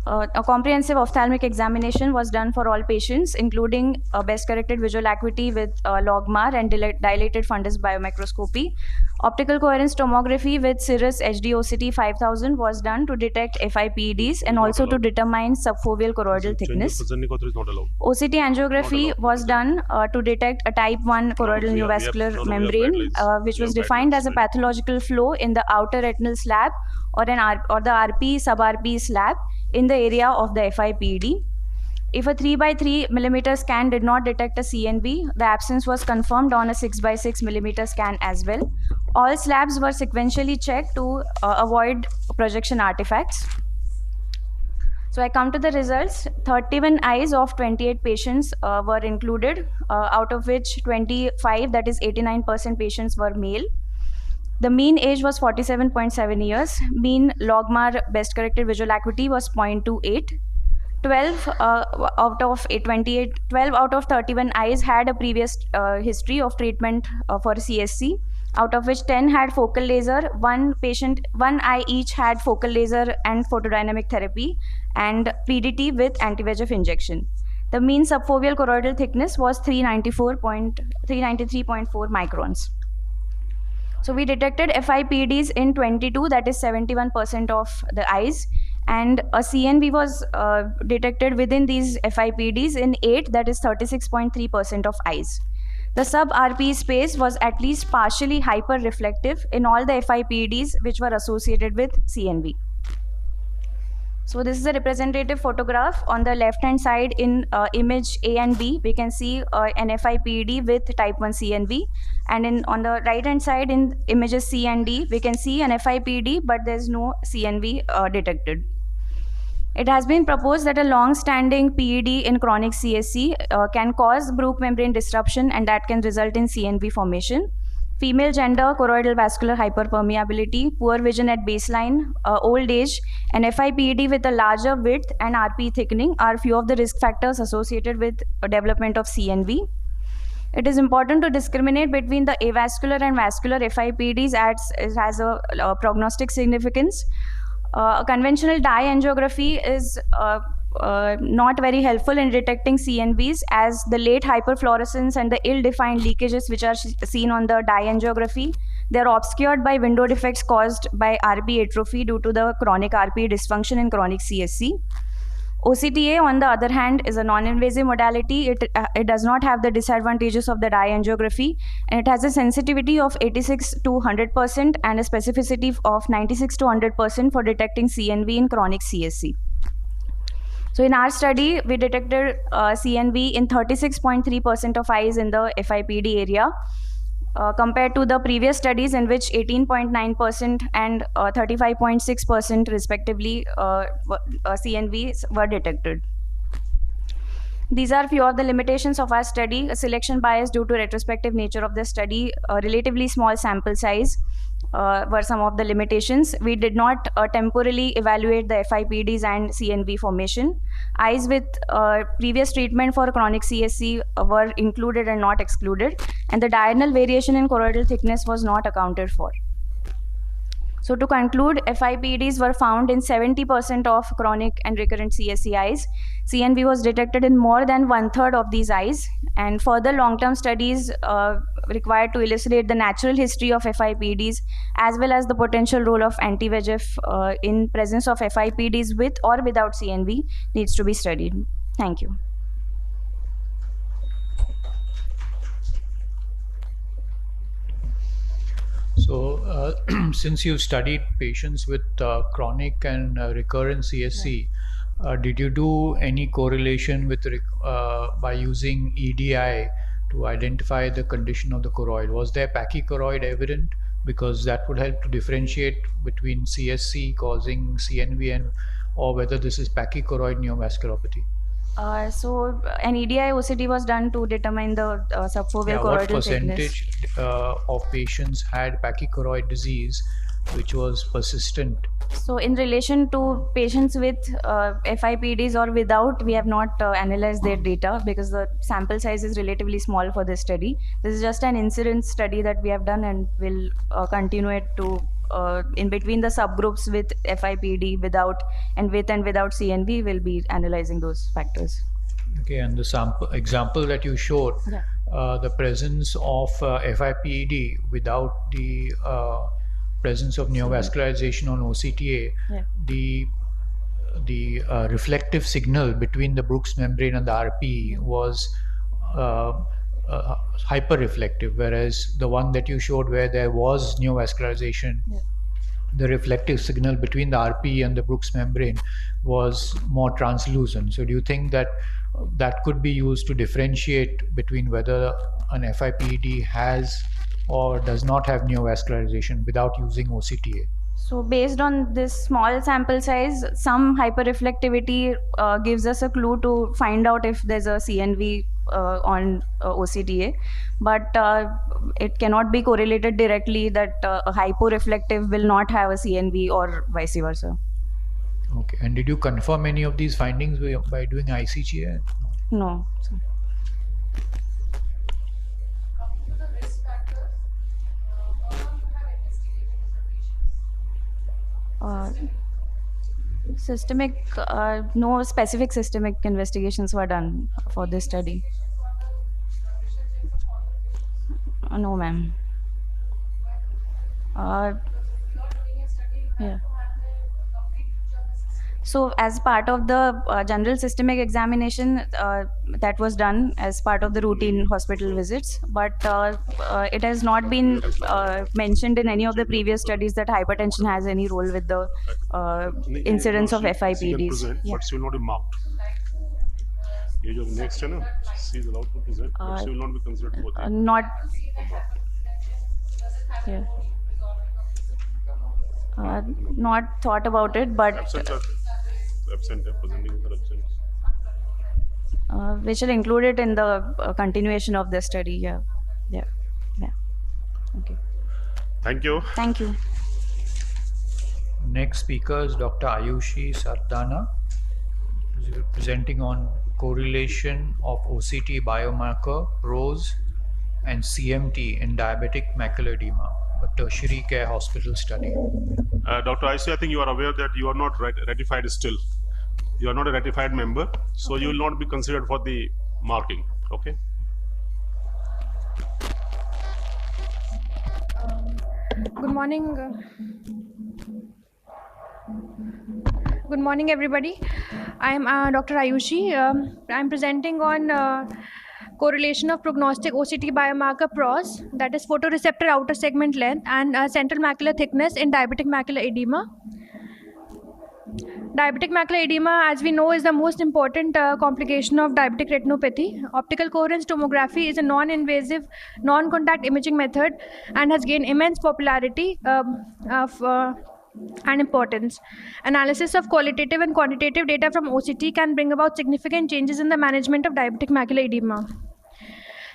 A comprehensive ophthalmic examination was done for all patients, including best-corrected visual acuity with logMAR and dilated fundus biomicroscopy. Optical coherence tomography with Cirrus HD OCT 5000 was done to detect FIPEDs and also to determine subfoveal choroidal thickness. OCT angiography was done to detect a type 1 choroidal neovascular membrane, which was defined as a pathological flow in the outer retinal slab or the RP sub-RP slab in the area of the FIPED. If a 3x3 mm scan did not detect a CNV, the absence was confirmed on a 6x6 mm scan as well. All slabs were sequentially checked to avoid projection artifacts. So I come to the results. 31 eyes of 28 patients were included, out of which 25, that is 89% patients were male. The mean age was 47.7 years. Mean logMAR best corrected visual acuity was 0.28. 12 out of 31 eyes had a previous history of treatment for CSC, out of which 10 had focal laser, one eye each had focal laser and photodynamic therapy, and PDT with anti-VEGF injection. The mean subfoveal choroidal thickness was 393.4 microns. So we detected FIPEDs in 22, that is 71% of the eyes, and a CNV was detected within these FIPEDs in 8, that is 36.3% of eyes. The sub-RP space was at least partially hyper-reflective in all the FIPEDs which were associated with CNV. So this is a representative photograph. On the left-hand side in image A and B, we can see an FIPED with type 1 CNV. And on the right-hand side in images C and D, we can see an FIPED, but there's no CNV detected. It has been proposed that a long-standing PED in chronic CSC can cause Bruch membrane disruption, and that can result in CNV formation. Female gender, choroidal vascular hyperpermeability, poor vision at baseline, old age, and FIPED with a larger width and RP thickening are few of the risk factors associated with development of CNV. It is important to discriminate between the avascular and vascular FIPEDs as it has a prognostic significance. Conventional dye angiography is not very helpful in detecting CNVs, as the late hyperfluorescence and the ill-defined leakages which are seen on the dye angiography, they are obscured by window defects caused by RP atrophy due to the chronic RP dysfunction in chronic CSC. OCTA, on the other hand, is a non-invasive modality. It does not have the disadvantages of the dye angiography, and it has a sensitivity of 86 to 100% and a specificity of 96 to 100% for detecting CNV in chronic CSC. So in our study, we detected CNV in 36.3% of eyes in the FIPD area, compared to the previous studies in which 18.9% and 35.6% respectively CNVs were detected. These are few of the limitations of our study. A selection bias due to retrospective nature of the study, a relatively small sample size were some of the limitations. We did not temporally evaluate the FIPDs and CNV formation. Eyes with previous treatment for chronic CSC were included and not excluded, and the diurnal variation in choroidal thickness was not accounted for. So to conclude, FIPDs were found in 70% of chronic and recurrent CSC eyes. CNV was detected in more than 1/3 of these eyes, and further long-term studies required to illustrate the natural history of FIPDs as well as the potential role of anti-VEGF in presence of FIPDs with or without CNV needs to be studied. Thank you. So, since you've studied patients with chronic and recurrent CSC, did you do any correlation with by using EDI to identify the condition of the choroid? Was there pachychoroid evident? Because that would help to differentiate between CSC causing CNV and or whether this is pachychoroid neovasculopathy. So an EDI OCT was done to determine the subfoveal What choroidal thickness. percentage of patients had pachychoroid disease which was persistent? So in relation to patients with FIPDs or without, we have not analyzed their data because the sample size is relatively small for this study. This is just an incidence study that we have done, and will continue it to in between the subgroups with FIPD without and without CNV, will be analyzing those factors. Okay, and the sample example that you showed, the presence of FIPD without the presence of neovascularization on OCTA, the reflective signal between the Brooks membrane and the RPE was hyperreflective, whereas the one that you showed where there was neovascularization, the reflective signal between the RPE and the Brooks membrane was more translucent. So do you think that that could be used to differentiate between whether an FIPD has or does not have neovascularization without using OCTA? So based on this small sample size, some hyperreflectivity gives us a clue to find out if there's a CNV on OCTA, but it cannot be correlated directly that a hyporeflective will not have a CNV or vice versa. Okay, and did you confirm any of these findings by doing ICGA? No. Coming to the risk factors, how long you have investigated in the patients? Systemic, no specific systemic investigations were done for this study. No, ma'am. Yeah. So as part of the general systemic examination that was done as part of the routine hospital visits, but it has not been mentioned in any of the previous studies that hypertension has any role with the incidence of FIPDs. But she will not be marked. Age of next, she is allowed to present, but she will not be considered for the Not. Yeah. Not thought about it, but absent, presenting her absence. We shall include it in the continuation of the study. Yeah. Okay. Thank you. Thank you. Next speaker is Dr. Ayushi Sardana, presenting on correlation of OCT biomarker, ROSE, and CMT in diabetic macular edema, a tertiary care hospital study. Dr. Ayushi, I think you are aware that you are not ratified still. You are not a ratified member, so you will not be considered for the marking. Okay. Good morning. Good morning, everybody. I am Dr. Ayushi. I am presenting on correlation of prognostic OCT biomarker PROS, that is photoreceptor outer segment length, and central macular thickness in diabetic macular edema. Diabetic macular edema, as we know, is the most important complication of diabetic retinopathy. Optical coherence tomography is a non-invasive, non-contact imaging method and has gained immense popularity and importance. Analysis of qualitative and quantitative data from OCT can bring about significant changes in the management of diabetic macular edema.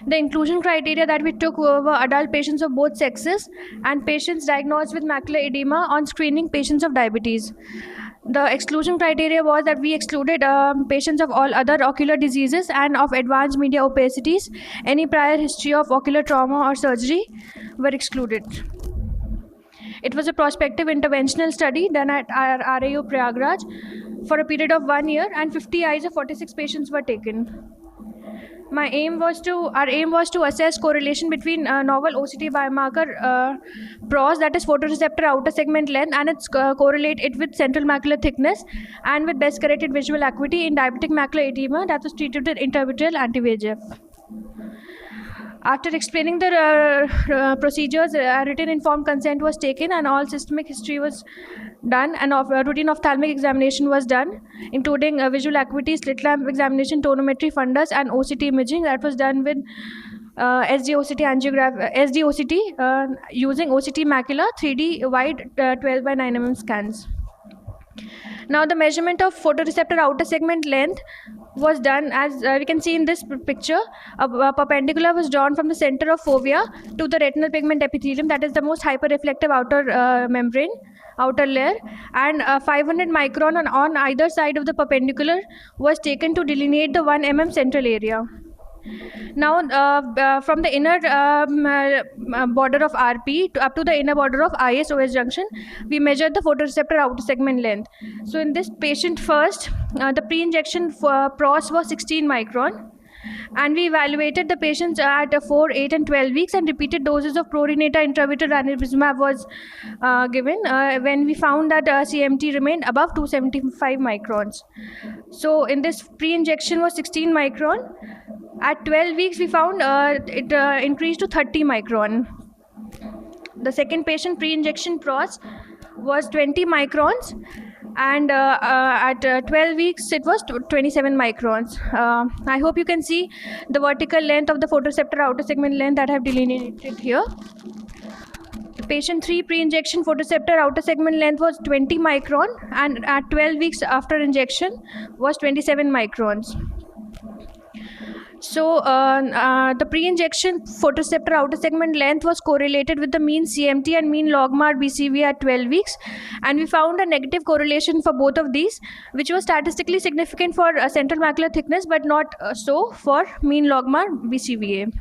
The inclusion criteria that we took were adult patients of both sexes and patients diagnosed with macular edema on screening patients of diabetes. The exclusion criteria was that we excluded patients of all other ocular diseases and of advanced media opacities. Any prior history of ocular trauma or surgery were excluded. It was a prospective interventional study done at our RAO Prayagraj for a period of 1 year, and 50 eyes of 46 patients were taken. Our aim was to assess correlation between novel OCT biomarker PROS, that is photoreceptor outer segment length, and its correlate it with central macular thickness and with best corrected visual acuity in diabetic macular edema that was treated with intravitreal anti-VEGF. After explaining the procedures, written informed consent was taken and all systemic history was done, and routine ophthalmic examination was done, including visual acuity, slit lamp examination, tonometry, fundus, and OCT imaging that was done with SDOCT using OCT macula 3D wide 12 by 9 mm scans. Now the measurement of photoreceptor outer segment length was done as we can see in this picture. A perpendicular was drawn from the center of fovea to the retinal pigment epithelium, that is the most hyperreflective outer layer, and 500 micron on either side of the perpendicular was taken to delineate the 1 mm central area. Now from the inner border of RP up to the inner border of IS-OS junction, we measured the photoreceptor outer segment length. So in this patient first, the pre-injection PROS was 16 micron, and we evaluated the patients at 4, 8 and 12 weeks, and repeated doses of Prorineta intravitreal ranibizumab was given when we found that CMT remained above 275 microns. So in this pre-injection was 16 micron. At 12 weeks, we found it increased to 30 micron. The second patient pre-injection PROS was 20 microns, and at 12 weeks, it was 27 microns. I hope you can see the vertical length of the photoreceptor outer segment length that I have delineated here. The patient 3 pre-injection photoreceptor outer segment length was 20 micron, and at 12 weeks after injection was 27 microns. So the pre-injection photoreceptor outer segment length was correlated with the mean CMT and mean logMAR BCVA at 12 weeks, and we found a negative correlation for both of these, which was statistically significant for central macular thickness but not so for mean logMAR BCVA.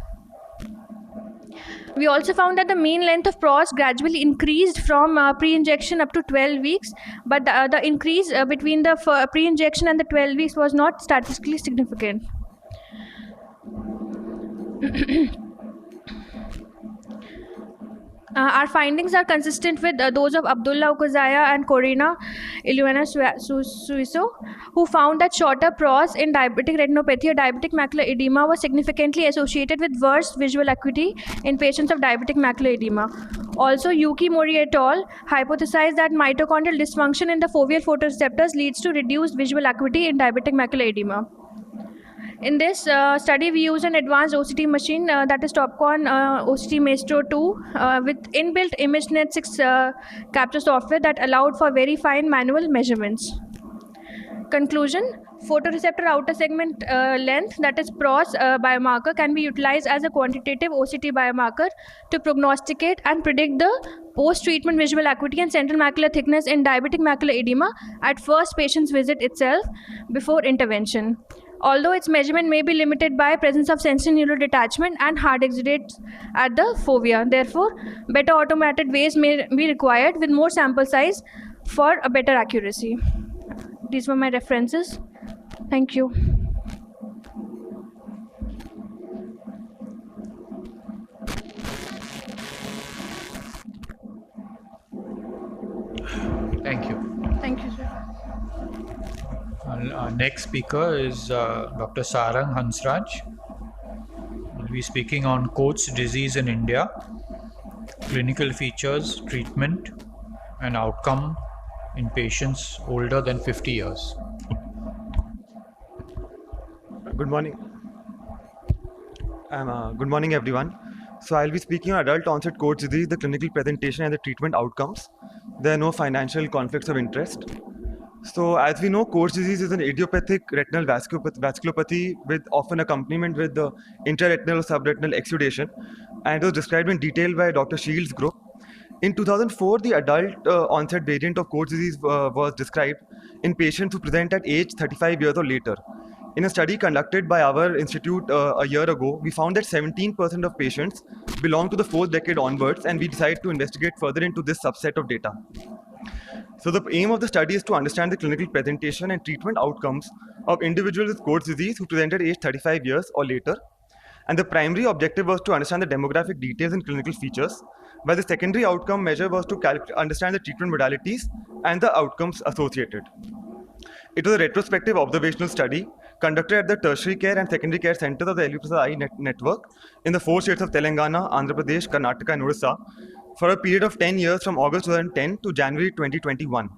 We also found that the mean length of PROS gradually increased from pre-injection up to 12 weeks, but the increase between the pre-injection and the 12 weeks was not statistically significant. Our findings are consistent with those of Abdullah Okuzaya and Corina Iluena Suiso, who found that shorter PROS in diabetic retinopathy or diabetic macular edema was significantly associated with worse visual acuity in patients of diabetic macular edema. Also, Yuki Mori et al. Hypothesized that mitochondrial dysfunction in the foveal photoreceptors leads to reduced visual acuity in diabetic macular edema. In this study, we used an advanced OCT machine that is Topcon OCT Maestro 2 with inbuilt ImageNet 6 capture software that allowed for very fine manual measurements. Conclusion: photoreceptor outer segment length, that is PROS biomarker, can be utilized as a quantitative OCT biomarker to prognosticate and predict the post-treatment visual acuity and central macular thickness in diabetic macular edema at first patient's visit itself before intervention. Although its measurement may be limited by presence of sensory neural detachment and hard exudates at the fovea. Therefore, better automated ways may be required with more sample size for a better accuracy. These were my references. Thank you. Thank you. Thank you, sir. Our next speaker is Dr. Sarang Hansraj. We'll be speaking on Coats disease in India, clinical features, treatment, and outcome in patients older than 50 years. Good morning. Good morning, everyone. So I'll be speaking on adult onset Coats disease, the clinical presentation and the treatment outcomes. There are no financial conflicts of interest. So as we know, Coats disease is an idiopathic retinal vasculopathy with often accompaniment with the intraretinal or subretinal exudation, and it was described in detail by Dr. Shields' group. In 2004, the adult onset variant of Coats disease was described in patients who present at age 35 years or later. In a study conducted by our institute a year ago, we found that 17% of patients belong to the fourth decade onwards, and we decided to investigate further into this subset of data. So the aim of the study is to understand the clinical presentation and treatment outcomes of individuals with Coats disease who presented age 35 years or later. And the primary objective was to understand the demographic details and clinical features, while the secondary outcome measure was to understand the treatment modalities and the outcomes associated. It was a retrospective observational study conducted at the tertiary care and secondary care centers of the LV Prasad Eye Network in the 4 states of Telangana, Andhra Pradesh, Karnataka, and Orissa for a period of 10 years from August 2010 to January 2021.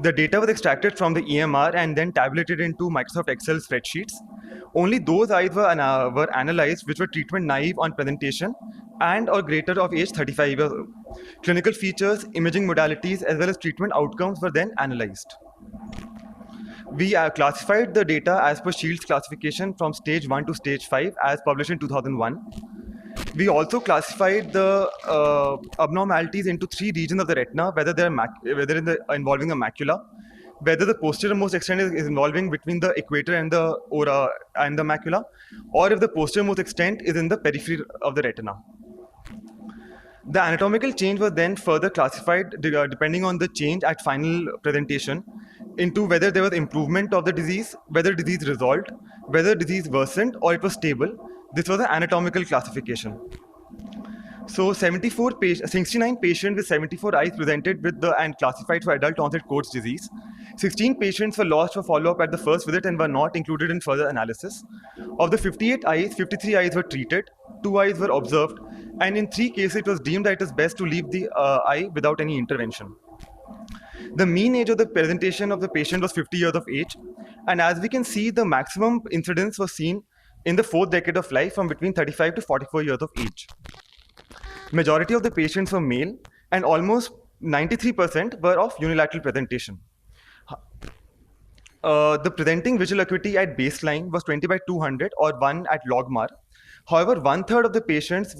The data was extracted from the EMR and then tabulated into Microsoft Excel spreadsheets. Only those eyes were analyzed which were treatment naive on presentation and or greater of age 35 years. Clinical features, imaging modalities, as well as treatment outcomes were then analyzed. We classified the data as per Shields classification from stage 1 to stage 5 as published in 2001. We also classified the abnormalities into 3 regions of the retina, whether involving the macula, whether the posterior-most extent is involving between the equator and the aura and the macula, or if the posterior-most extent is in the periphery of the retina. The anatomical change was then further classified depending on the change at final presentation into whether there was improvement of the disease, whether disease resolved, whether disease worsened, or it was stable. This was an anatomical classification. So 69 patients with 74 eyes presented with and classified for adult onset Coats disease. 16 patients were lost for follow-up at the first visit and were not included in further analysis. Of the 58 eyes, 53 eyes were treated, 2 eyes were observed, and in 3 cases it was deemed that it is best to leave the eye without any intervention. The mean age of the presentation of the patient was 50 years of age, and as we can see, the maximum incidence was seen in the 4th decade of life from between 35 to 44 years of age. Majority of the patients were male, and almost 93% were of unilateral presentation. The presenting visual acuity at baseline was 20/200 or 1 at logMAR. However, 1/3 of the patients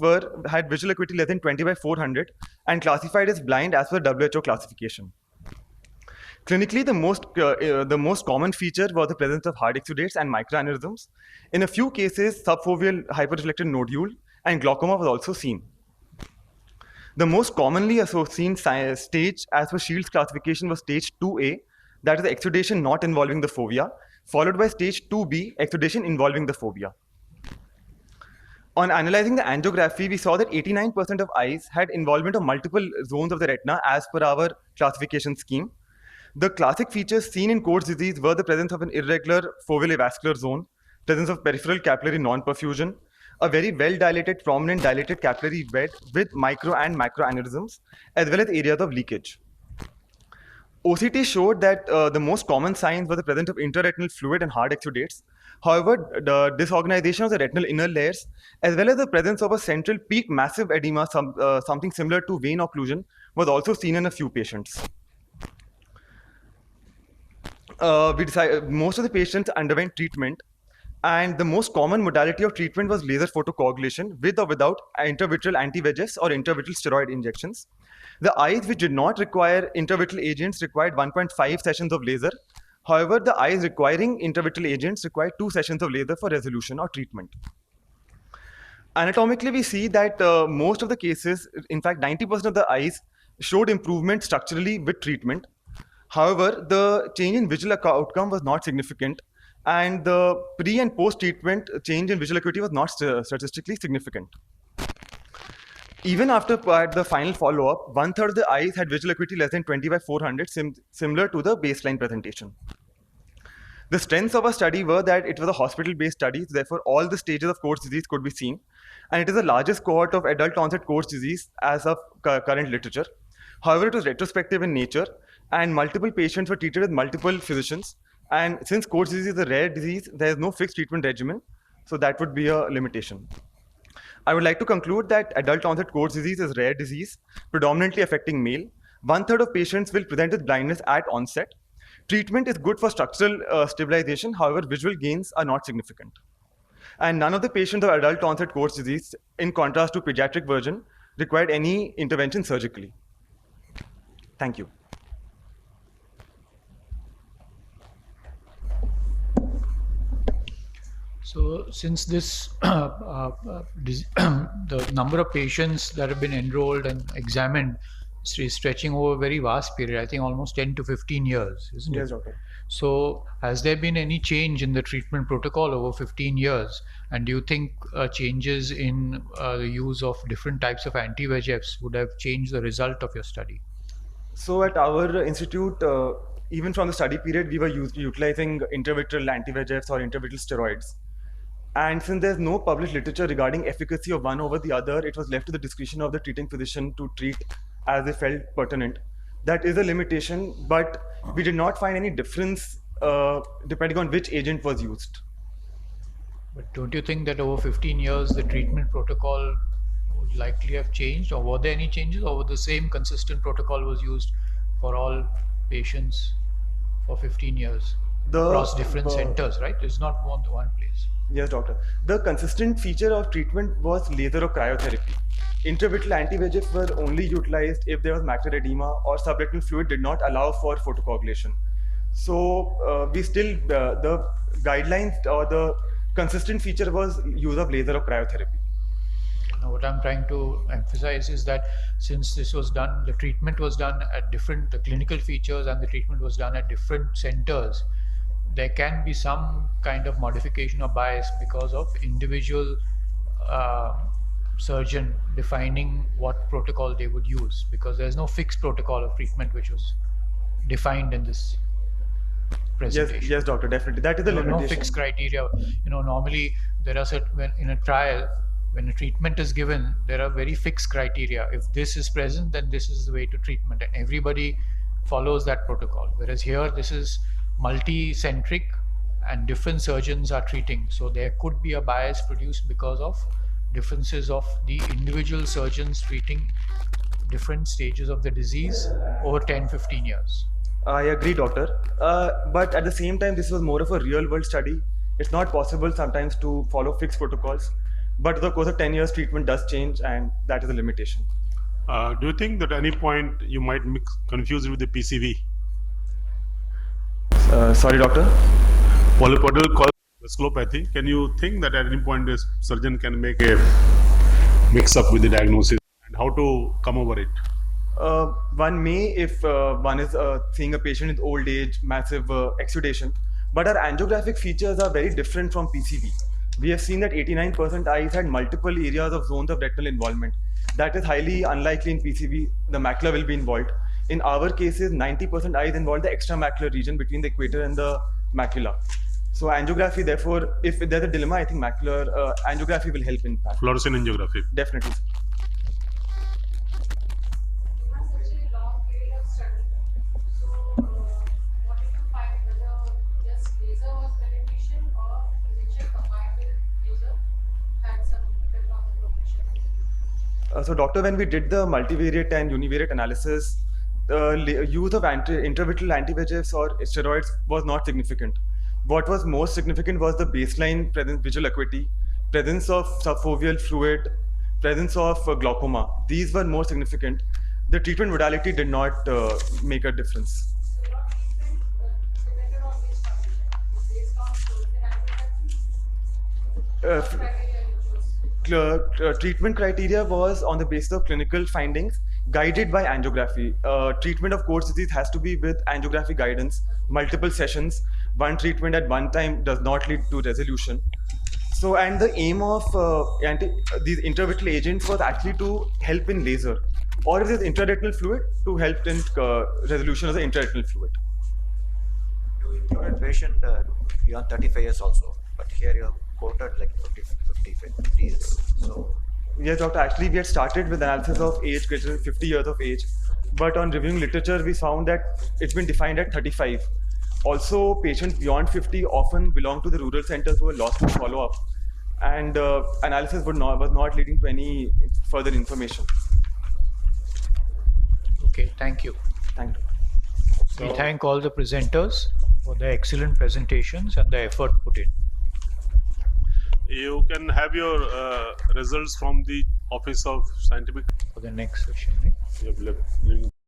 had visual acuity less than 20/400 and classified as blind as per WHO classification. Clinically, the most common feature was the presence of hard exudates and microaneurysms. In a few cases, subfoveal hyperreflected nodule and glaucoma was also seen. The most commonly seen stage as per Shields classification was stage 2A, that is the exudation not involving the fovea, followed by stage 2B, exudation involving the fovea. On analyzing the angiography, we saw that 89% of eyes had involvement of multiple zones of the retina as per our classification scheme. The classic features seen in Coats disease were the presence of an irregular foveal avascular zone, presence of peripheral capillary non-perfusion, a very well-dilated, prominent dilated capillary bed with micro and macro aneurysms, as well as areas of leakage. OCT showed that the most common signs were the presence of intraretinal fluid and hard exudates. However, the disorganization of the retinal inner layers, as well as the presence of a central peak massive edema, something similar to vein occlusion, was also seen in a few patients. Most of the patients underwent treatment, and the most common modality of treatment was laser photocoagulation with or without intravitreal anti-VEGFs or intravitreal steroid injections. The eyes which did not require intravitreal agents required 1.5 sessions of laser. However, the eyes requiring intravitreal agents required 2 sessions of laser for resolution or treatment. Anatomically, we see that most of the cases, in fact 90% of the eyes, showed improvement structurally with treatment. However, the change in visual outcome was not significant, and the pre and post treatment change in visual acuity was not statistically significant. Even after the final follow-up, 1/3 of the eyes had visual acuity less than 20/400, similar to the baseline presentation. The strengths of our study were that it was a hospital-based study, therefore all the stages of Coats disease could be seen, and it is the largest cohort of adult onset Coats disease as of current literature. However, it was retrospective in nature, and multiple patients were treated with multiple physicians. And since Coats disease is a rare disease, there is no fixed treatment regimen, so that would be a limitation. I would like to conclude that adult onset Coats disease is a rare disease, predominantly affecting male. 1/3 of patients will present with blindness at onset. Treatment is good for structural stabilization, however, visual gains are not significant. And none of the patients of adult onset Coats disease, in contrast to pediatric version, required any intervention surgically. Thank you. So since this, the number of patients that have been enrolled and examined is stretching over a very vast period, I think almost 10 to 15 years, isn't it? Yes, doctor. So has there been any change in the treatment protocol over 15 years? And do you think changes in the use of different types of anti-VEGFs would have changed the result of your study? So at our institute, even from the study period, we were utilizing intravitreal anti-VEGFs or intravitreal steroids. And since there's no published literature regarding efficacy of one over the other, it was left to the discretion of the treating physician to treat as they felt pertinent. That is a limitation, but we did not find any difference depending on which agent was used. But don't you think that over 15 years, the treatment protocol would likely have changed, or were there any changes, or the same consistent protocol was used for all patients for 15 years across different centers, right? It's not one place. Yes, doctor. The consistent feature of treatment was laser or cryotherapy. Intravitreal anti-VEGF were only utilized if there was macular edema or subretinal fluid did not allow for photocoagulation. So we still, the guidelines or the consistent feature was use of laser or cryotherapy. Now, what I'm trying to emphasize is that since this was done, the treatment was done at different, the clinical features and the treatment was done at different centers, there can be some kind of modification or bias because of individual surgeon defining what protocol they would use, because there's no fixed protocol of treatment which was defined in this presentation. Yes, doctor, definitely. That is the limitation. No fixed criteria. You know, normally there are certain, when in a trial, when a treatment is given, there are very fixed criteria. If this is present, then this is the way to treatment, and everybody follows that protocol. Whereas here, this is multi-centric and different surgeons are treating. So there could be a bias produced because of differences of the individual surgeons treating different stages of the disease over 10-15 years. I agree, doctor. But at the same time, this was more of a real-world study. It's not possible sometimes to follow fixed protocols. But over the course of 10 years, treatment does change, and that is a limitation. Do you think that at any point you might confuse it with the PCV? Sorry, doctor? Polypoidal vasculopathy. Can you think that at any point this surgeon can make a mix-up with the diagnosis, and how to come over it? One may if one is seeing a patient with old age, massive exudation, but our angiographic features are very different from PCV. We have seen that 89% eyes had multiple areas of zones of retinal involvement. That is highly unlikely in PCV. The macula will be involved. In our cases, 90% eyes involve the extramacular region between the equator and the macula. So angiography, therefore, if there's a dilemma, I think macular angiography will help in that. Fluorescent angiography. Definitely. So doctor, when we did the multivariate and univariate analysis, the use of intravitreal anti-VEGFs or steroids was not significant. What was most significant was the baseline visual acuity, presence of subfoveal fluid, presence of glaucoma. These were more significant. The treatment modality did not make a difference. Treatment criteria was on the basis of clinical findings guided by angiography. Treatment of Coats disease has to be with angiography guidance, multiple sessions. One treatment at one time does not lead to resolution. So, and the aim of these intravitreal agents was actually to help in laser, or if there's intraretinal fluid, to help in resolution of the intraretinal fluid. You included patient beyond 35 years also, but here you have quoted like 50 years. So yes, doctor, actually we had started with analysis of age greater than 50 years of age. but on reviewing literature, we found that it's been defined at 35. Also, patients beyond 50 often belong to the rural centers who were lost to follow-up, and analysis was not leading to any further information. Okay, thank you. Thank you. We thank all the presenters for their excellent presentations and the effort put in. You can have your results from the Office of Scientific. For the next session, right? You have left.